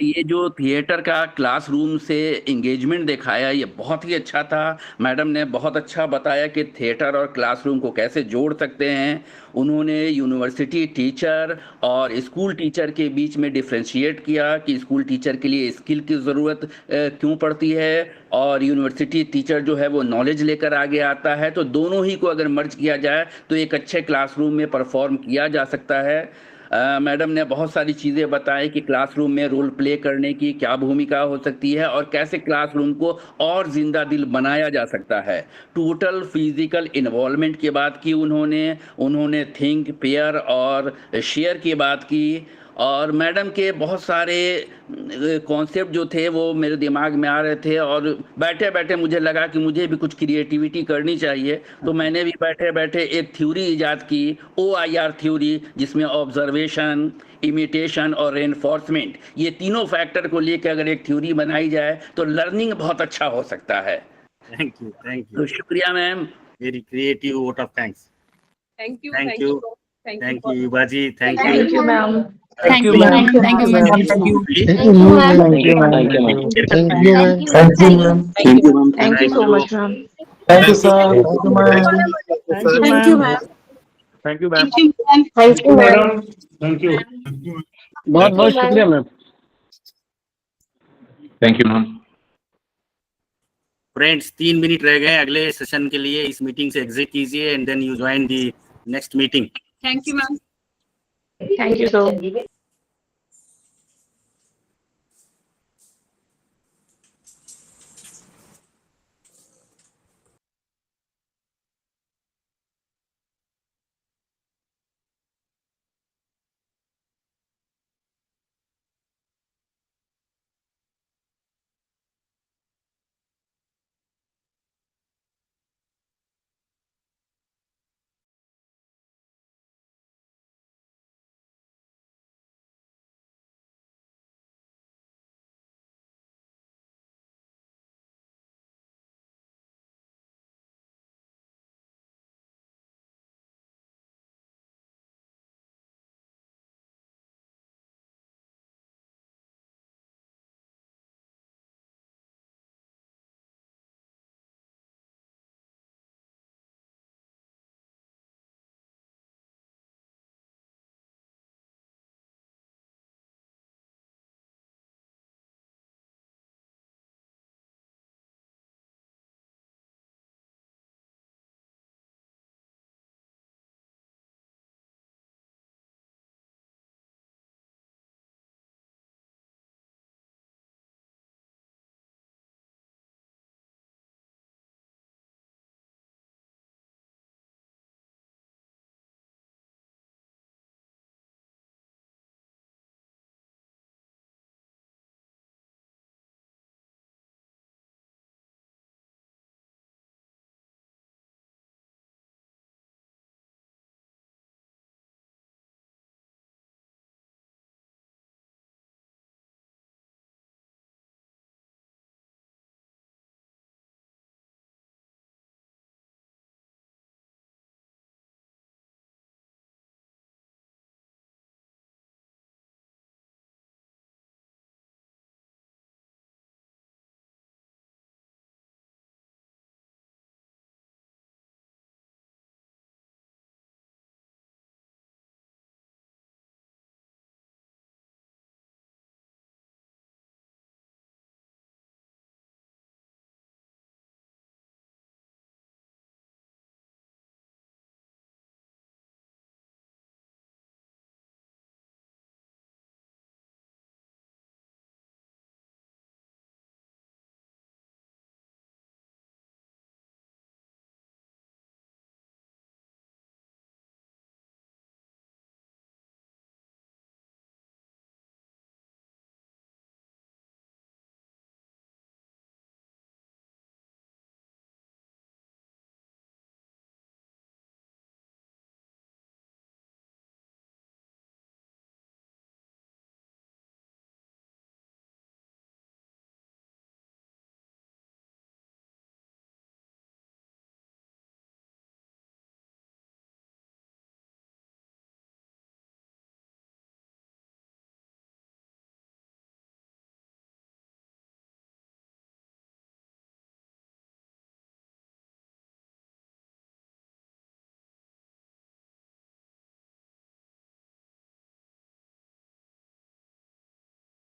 ये जो थिएटर का क्लासरूम से एंगेजमेंट दिखाया ये बहुत ही अच्छा था। मैडम ने बहुत अच्छा बताया कि थिएटर और क्लासरूम को कैसे जोड़ सकते हैं। उन्होंने यूनिवर्सिटी टीचर और स्कूल टीचर के बीच में डिफ्रेंशिएट किया कि स्कूल टीचर के लिए स्किल की ज़रूरत क्यों पड़ती है और यूनिवर्सिटी टीचर जो है वो नॉलेज लेकर आगे आता है। तो दोनों ही को अगर मर्ज किया जाए तो एक अच्छे क्लासरूम में परफॉर्म किया जा सकता है। मैडम ने बहुत सारी चीज़ें बताई कि क्लासरूम में रोल प्ले करने की क्या भूमिका हो सकती है और कैसे क्लासरूम को और जिंदा दिल बनाया जा सकता है। टोटल फिजिकल इन्वॉल्वमेंट की बात की उन्होंने थिंक पेयर और शेयर की बात की। और मैडम के बहुत सारे कॉन्सेप्ट जो थे वो मेरे दिमाग में आ रहे थे और बैठे बैठे मुझे लगा कि मुझे भी कुछ क्रिएटिविटी करनी चाहिए। तो मैंने भी बैठे बैठे एक थ्योरी इजाद की, OIR थ्योरी, जिसमें ऑब्जर्वेशन, इमिटेशन और रेनफोर्समेंट, ये तीनों फैक्टर को लेकर अगर एक थ्योरी बनाई जाए तो लर्निंग बहुत अच्छा हो सकता है।
थैंक यू
तो शुक्रिया ma'am.
Very creative vote of thanks.
Thank you.
Thank
Thank
you.
you. Thank
Thank
you.
you Yuba ji, thank you.
Thank you, ma'am.
Thank you, ma'am. Thank you, ma'am.
Thank you.
Thank you, ma'am.
Thank you, ma'am.
Thank you, ma'am.
Thank you, ma'am.
Thank you, ma'am.
Thank you, ma'am.
Thank you so much, ma'am.
Thank you, sir. Thank you, ma'am.
Thank you, ma'am.
Thank you ma'am.
Thank you, ma'am.
Thank you, बहुत बहुत शुक्रिया ma'am.
Thank you ma'am.
Friends 3 minute रह गए अगले session के लिए। इस meeting से एग्जिट कीजिए and then you join the next meeting.
Thank you, ma'am.
Thank you, sir.